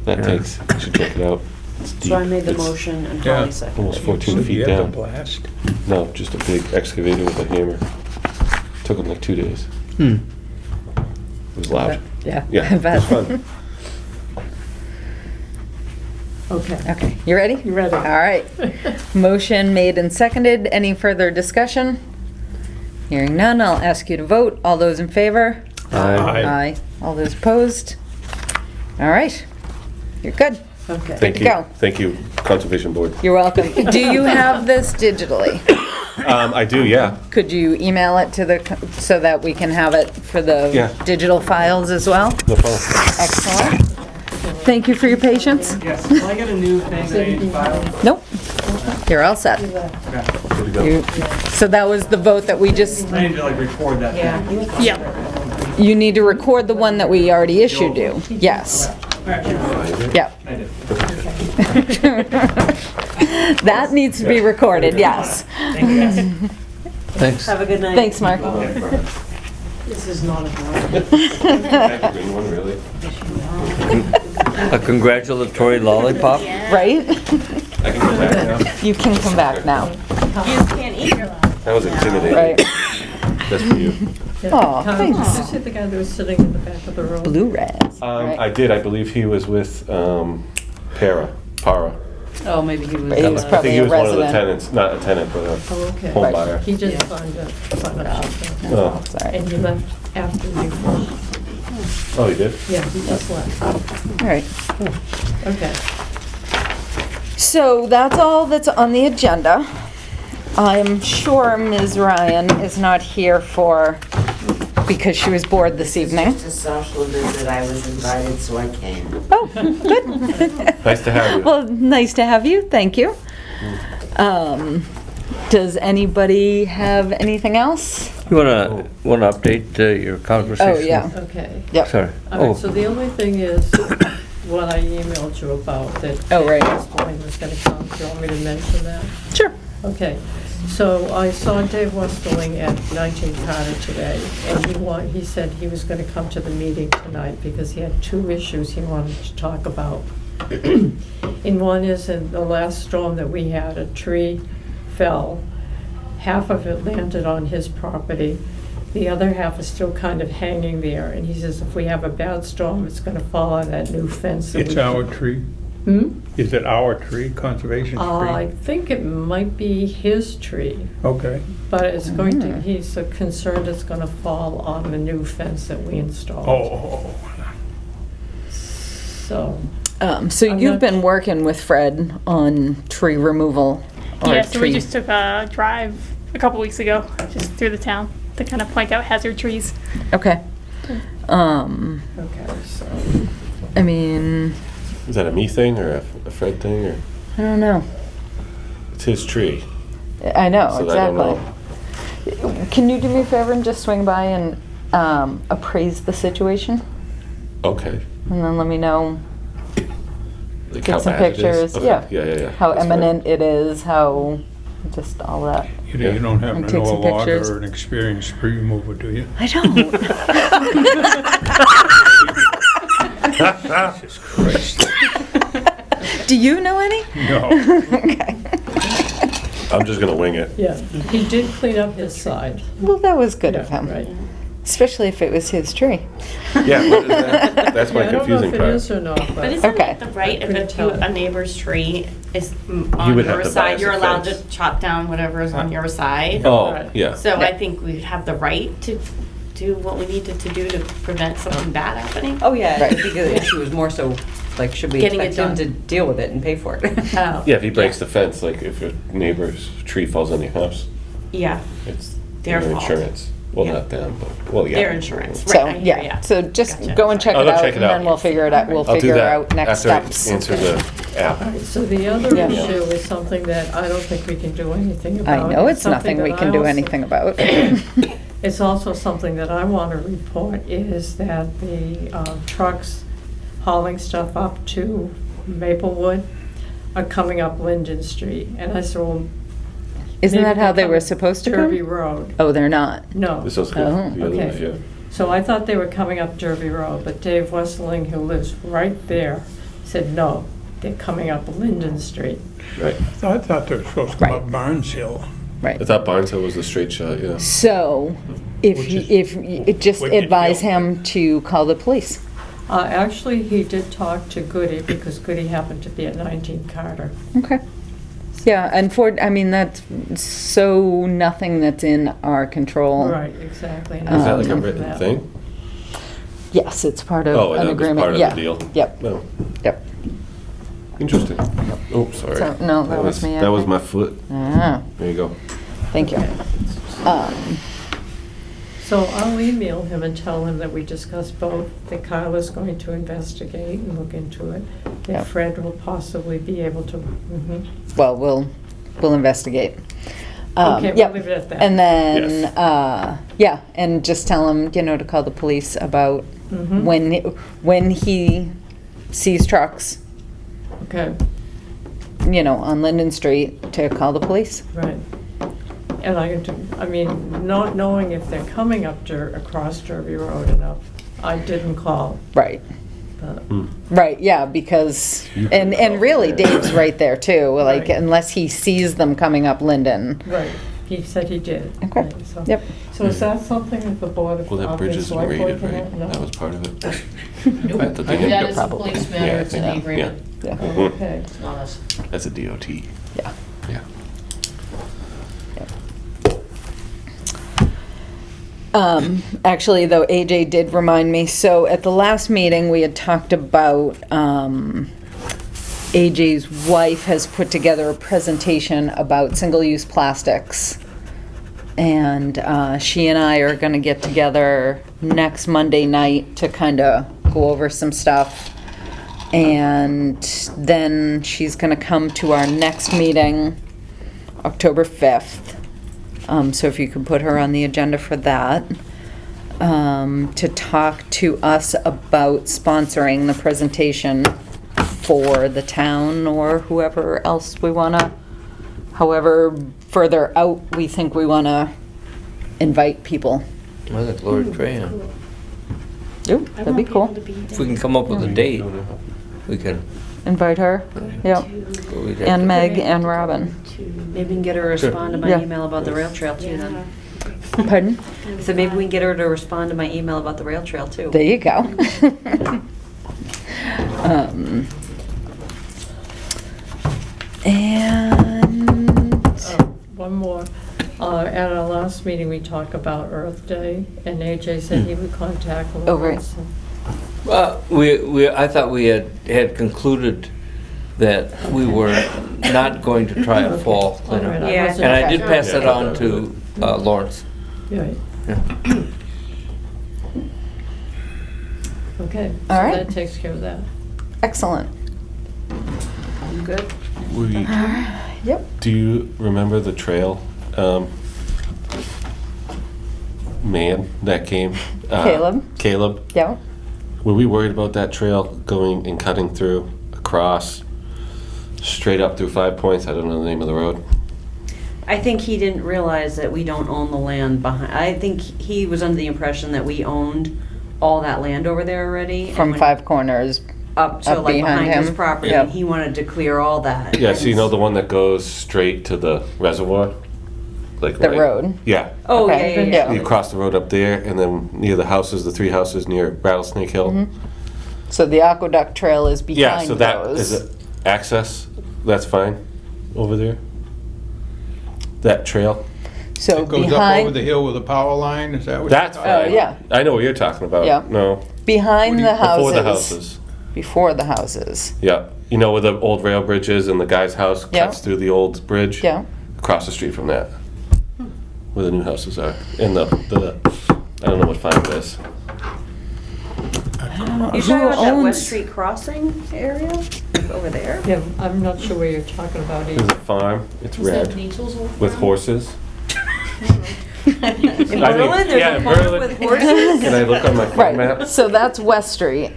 That Yeah. tank's, you should check it out. It's So I deep. made the It's motion and Yeah. Holly seconded. Almost 14 You feet have to down. blast. No, just a big excavator with a hammer. Took them like 2 days. Hmm. It was loud. Yeah. Yeah, I it bet. was fun. Okay. Okay, you ready? You ready? All right. Motion made and seconded. Any further discussion? Hearing none, I'll ask you to vote. All those in favor? Aye. All those opposed? All right. You're good. Okay. Thank to you. go. Thank you, Conservation Board. You're welcome. Do you have this digitally? I do, yeah. Could you email it to so that we can have it for the Yeah. digital files as well? No problem. Excellent. Thank you for your patience. Yes, will I get a new thing that I need to file? Nope. You're all set. Good to go. So that was the vote that we just, I need to like record that. Yeah. Yeah. you need to record the one that we already issued you. Yes. Yep. I did. That needs to be recorded, yes. Thank you guys. Thanks. Have a good night. Thanks, Mark. This is not a Green one, really? A congratulatory lollipop? Right? I can go back now. You can come back now. That was intimidating. Right. That's for you. Aw, Did thanks. you see the guy that was sitting in the back of the room? Blu-rays. I did. I believe he was with Para. Oh, maybe he was. He was I probably think he a was one of the resident. tenants, not a tenant, but a Oh, okay. home Right. buyer. He just Yeah. signed a sheet. Oh. Sorry. And he left after you. Oh, he did? Yeah, he just left. All right. Okay. So that's all that's on the agenda. I'm sure Ms. Ryan is not here because she was bored this evening. Just a social visit, I was invited, so I came. Oh, good. Nice to have you. Well, nice to have you, thank you. Does anybody have anything else? You wanna update your conversation? Oh, yeah. Okay. Yep. Sorry. All right, so the only thing is what I emailed you about that. Oh, right. Westerling was gonna come. Do you want me to mention that? Sure. Okay, so I saw Dave Westerling at 19 Carter today, and he said he was gonna come to the meeting tonight because he had 2 issues he wanted to talk about. And one is in the last storm that we had, a tree fell. Half of it landed on his property. The other half is still kind of hanging there, and he says if we have a bad storm, it's gonna fall on that new fence. that It's we- our tree? Hmm? Is it our tree, conservation I tree? think it might be his tree, Okay. but it's going to, he's concerned it's gonna fall on the new fence that we installed. Oh, So, So I'm you've not- been working with Fred on tree removal? or Yeah, so we tree- just took a drive a couple weeks ago, just through the town, to kind of point out hazard trees. Okay. okay, so, I mean, Is that a me thing or a Fred thing or? I don't know. It's his tree. I know, So I don't exactly. Can you do me a favor and just swing by and appraise the situation? Okay. And then let me know, Like get how some bad it is? pictures. Okay. Yeah. Yeah. How That's fine. eminent it is, how, just all that. you don't happen And to take know a some logger pictures. or an experienced tree remover, do you? I don't. Jesus Christ. Do you know any? No. Okay. I'm just gonna wing it. yeah, he did clean up his side. Well, that was good of Yeah, him. right. Especially if it was his tree. Yeah, what is that? That's my Yeah, I don't know confusing if it part. is or not, But but, isn't Okay. it the right, if Couldn't it's tell. a neighbor's tree is You on would have your to buy side, us you're a allowed fence. to chop down whatever is on your side? Oh, Right. yeah. So Yeah. I think we would have the right to do what we needed to do to prevent something bad happening? Oh, yeah, Right. I think the issue was more so, like, should we Getting expect it him to done. deal with it and pay for it? Oh. Yeah, if he breaks the fence, like if your neighbor's tree falls on your house, Yeah, it's Their their fault. insurance. Well, Yeah. not them, but, well, yeah. their insurance. So, Right, I hear yeah, ya. so just Gotcha. go and check I'll it go out, check it and out. then we'll figure it out, we'll I'll do figure that out next after steps. I answer the app. All right, so the other Yeah. issue is something that I don't think we can do anything I about. know it's something nothing we that can I do also- anything about. It's also something that I want to report is that the trucks hauling stuff up to Maplewood are coming up Linden Street. And I said, well, Isn't maybe that how they come were supposed to Derby come? Road. Oh, they're not? No. This was Oh, good. The other okay. way, yeah. So I thought they were coming up Derby Road, but Dave Westling, who lives right there, said, no, they're coming up Linden Street. Right. I thought they were supposed to come Right. up Barnes Hill. I Right. thought Barnes Hill was the straight shot, yeah. So, if, Which he- is- just What did you advise do? him to call the police. Actually, he did talk to Goody because Goody happened to be at 19 Carter. Okay. Yeah, and I mean, that's so nothing that's in our control. Right, exactly. and Is that I like a told him written that. thing? Yes, it's part of Oh, an and that was agreement. part of Yeah. the deal? Yep, No. yep. Interesting. Oh, sorry. So, no, that was me, I That was think. my foot. Ah, There you go. thank you. So I'll email him and tell him that we discussed both, that Kyla's going to investigate and look into it, Yep. that Fred will possibly be able to, Well, we'll investigate. Okay, we'll yep. leave it at that. And then, Yes. yeah, and just tell him, to call the police about Mhm. when he sees trucks, Okay, on Linden Street, to call the police. right. And I mean, not knowing if they're coming up across Derby Road enough, I didn't call, Right. but, Right, yeah, because, You can and call, really yeah. Dave's right there too, like, Right. unless he sees them coming up Linden. right, he said he did. Okay. Right, so- Yep. So is that something that the Board of Well, that bridge isn't rated, right? No. That was part of it. Nope. At the dam. That is a Probably. police Yeah, matter, I it's in think- the agreement. Yeah, Oh, okay. It's not us. That's a DOT. yeah. Yeah. Actually, though, AJ did remind me, so at the last meeting, we had talked about, AJ's wife has put together a presentation about single-use plastics. And, she and I are gonna get together next Monday night to kinda go over some stuff. And then she's gonna come to our next meeting, October 5th. So if you could put her on the agenda for that, to talk to us about sponsoring the presentation for the town or whoever else we wanna, however further out we think we wanna invite people. I think Lord Trey, Ooh, I that'd be won't cool. able to be if there. we can come up with a date, we can. Invite her, yep, but we'd have and to- Meg and Robin. Maybe we can get her to respond to my Yeah. email about the rail trail too then. Yeah. Pardon? I said maybe we can get her to respond to my email about the rail trail too. There you go. Um, And, One more. At our last meeting, we talked about Earth Day, and AJ said he would contact Oh, right. Lawrence. I thought we had concluded that we were not going to try a fall All right, cleanup. I Yeah, wasn't And I did sure. pass it on to Lawrence. Right. Yeah. Okay, so All right. that takes care of that. excellent. Good. Yep. Do you remember the trail man that came? Caleb. Caleb. Yeah. Were we worried about that trail going and cutting through, across, straight up through 5 Points? I don't know the name of the road. I think he didn't realize that we don't own the land behind, I think he was under the impression that we owned all that land over there already. and From when- Five Corners. Up to up like behind behind his him. property, Yep. and he wanted to clear all that. Yeah, so you know the one that goes straight to the reservoir? Like The right- road. Yeah. Oh, yeah, Okay, yeah, yeah. You cross the road up there, and then near the houses, the 3 houses near Rattlesnake Hill. Mhm. So the Aqueduct Trail is Yeah, behind so that those. is it. Access, that's fine over there? That trail? So It goes up over behind, the hill with a power line, is that what? That's you're talking fine. yeah. I know what you're talking about. Yeah. No, behind the before the houses. houses. Before the houses. Yeah. You know where the old rail bridge is and the guy's house Yeah. cuts through the old bridge? Yeah. Across the street from that. Where the new houses are. In the I don't know what farm it is. You Who talking about that owns- West Street Crossing area? Over there? Yeah, I'm not sure where you're talking about There's either. a farm. It's Is that red. Needles over With there? horses. In Berlin, there's yeah, a in farm Berlin. with horses? Can I look on my farm Right, map? so that's West Street.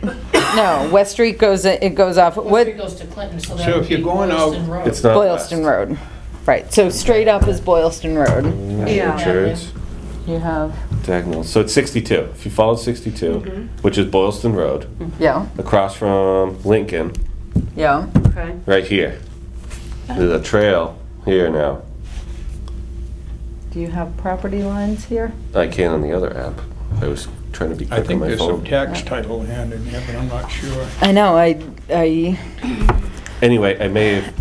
No, West Street goes, it goes off, West what, Street goes to Clinton, so that So would if you're be going Boylston out- Road. It's not Boylston west. Road. Right, so straight up is Boylston Road. Yeah. Richards. You have, Diagonal. So it's 62. If you follow 62, which is Boylston Road, yeah, across from Lincoln, yeah. Okay. right here. There's a trail here now. Do you have property lines here? I can on the other app. I was trying to be I quick on think my there's phone. some tax title land in there, but I'm not sure. I know, I, Anyway, I may have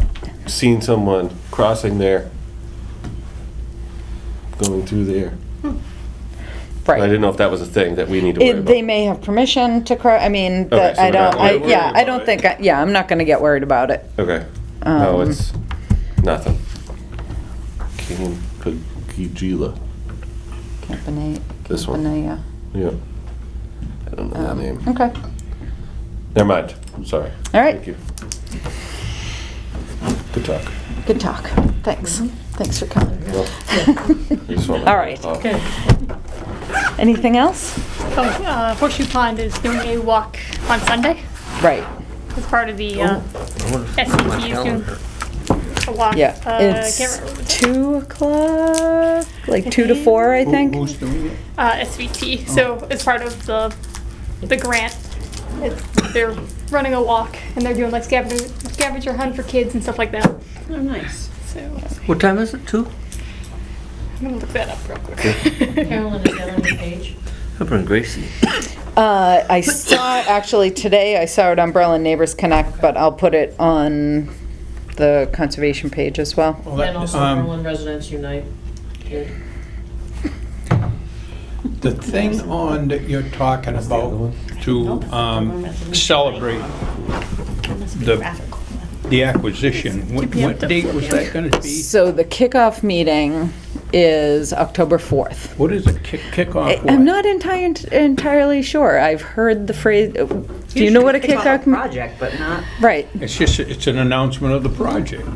seen someone crossing there, going through there. I right. didn't know if that was a thing that we need to worry about. They may have permission to I mean, Okay, so I we're don't, not worried yeah, I about don't it. think, yeah, I'm not gonna get worried about it. Okay. No, Um, it's nothing. Kigila. Campanile. This one. Campanile. Yeah. I don't know that name. Okay, Never mind. Sorry. all right. Thank you. Good talk. Good talk. Thanks. Thanks for coming. Well, I just wanted All to right. talk. Okay, Anything else? Oh, Horseshoe Pond is doing a walk on Sunday Right, as part of the I wonder if it's on my SCT is doing calendar. a walk. yeah. I It's can't remember what 2 o'clock, like 2 to 4, I think. Who's doing it? SVT. So as part of the grant, they're running a walk and they're doing like scavenger hunt for kids and stuff like that. Oh, nice. So What time is it, 2? I'm gonna look that up real quick. Carolyn, is that on your page? Up Gracie. I saw, actually today, I saw it on Berlin Neighbors Connect, but I'll put it on the conservation page as well. Well, that- And also Berlin Residents Unite did. The thing on that you're talking about to celebrate the acquisition, what date was that gonna be? So the kickoff meeting is October 4th. What is a kickoff? I'm not entirely sure. I've heard the phrase, do you know what a kickoff? Project, but not. Right, It's just, it's an announcement of the project.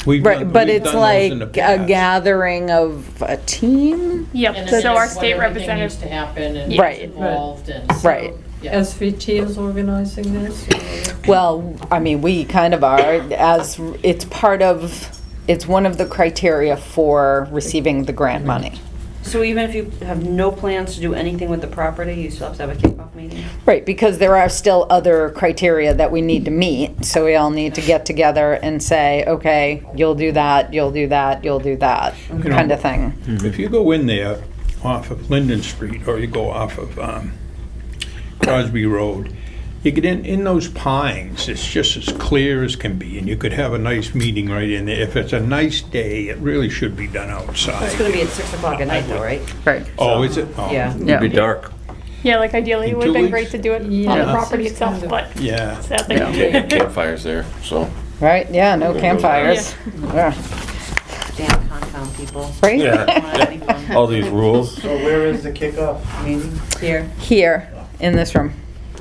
We've done- right, but we've it's done those like in the a past. gathering of a team? Yep. And So then our what state everything representative. needs to happen and Right. who's involved and. so, Right. yeah. SVT is organizing this? Well, I mean, we kind of are, as it's part of, it's one of the criteria for receiving the grant money. So even if you have no plans to do anything with the property, you still have to have a kickoff meeting? Right, because there are still other criteria that we need to meet, so we all need to get together and say, okay, you'll do that, you'll do that, you'll do that, know, kind of thing. If you go in there off of Linden Street, or you go off of Crosby Road, you get in those pines, it's just as clear as can be, and you could have a nice meeting right in there. If it's a nice day, it really should be done It's outside. gonna be at 6 o'clock at night though, right? Right. Oh, is it? Oh. Yeah. Yeah. It'd be dark. Yeah, like ideally it In would have 2 been weeks? great to do it on Yeah. the property It's itself, kind of- but Yeah. sadly. Campfires there, so. Right, yeah, no campfires. Yeah. Damn confound people. Right? Yeah. All these rules. So where is the kickoff meeting? Here. Here, in this room.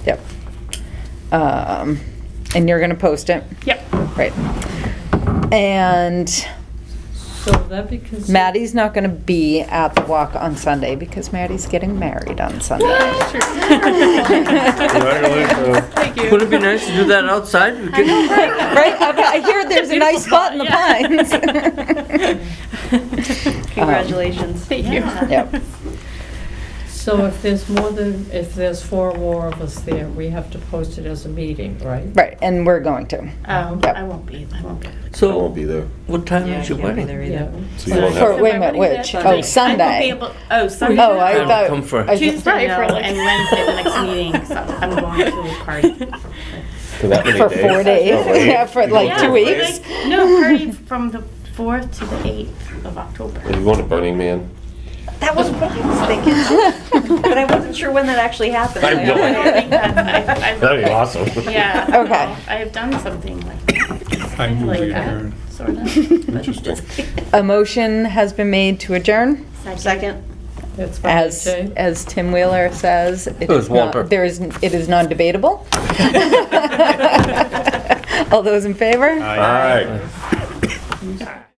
Yep. And you're gonna post it? Yep. Right. And So that because. Maddie's not gonna be at the walk on Sunday because Maddie's getting married on Sunday. Thank you. Would it be nice to do that outside? We could- Right? I hear there's a nice spot in the pines. Congratulations. Thank you. Yep. So if there's if there's 4 or more of us there, we have to post it as a meeting, right? Right, and we're going to. Yep. I won't be. I won't So, be there. what time Yeah, is your I can't be wedding? there Yeah. either. So you won't For, have, wait a minute, which? Sunday. Oh, Sunday. Sunday. Oh, I I'll thought. come for- I- Tuesday, Right, no, for like- and Wednesday, the next meeting, so I'm going to a party. for that many For days? 4 days, Oh, wait. yeah, for like Yeah, 2 for weeks. No, party from the 4th to the 8th of October. Are you going to Burning Man? That was what I was thinking, but I wasn't sure when that actually happened. I know. I think that's, That'd be awesome. yeah. Okay. well, I have done something like that. I move Like we that, adjourn. sort of. Interesting. A motion has been made to adjourn. Second. That's fine, As, Jay. as Tim Wheeler says, it was is not, Walter. it is non-debatable. All those in favor? All right.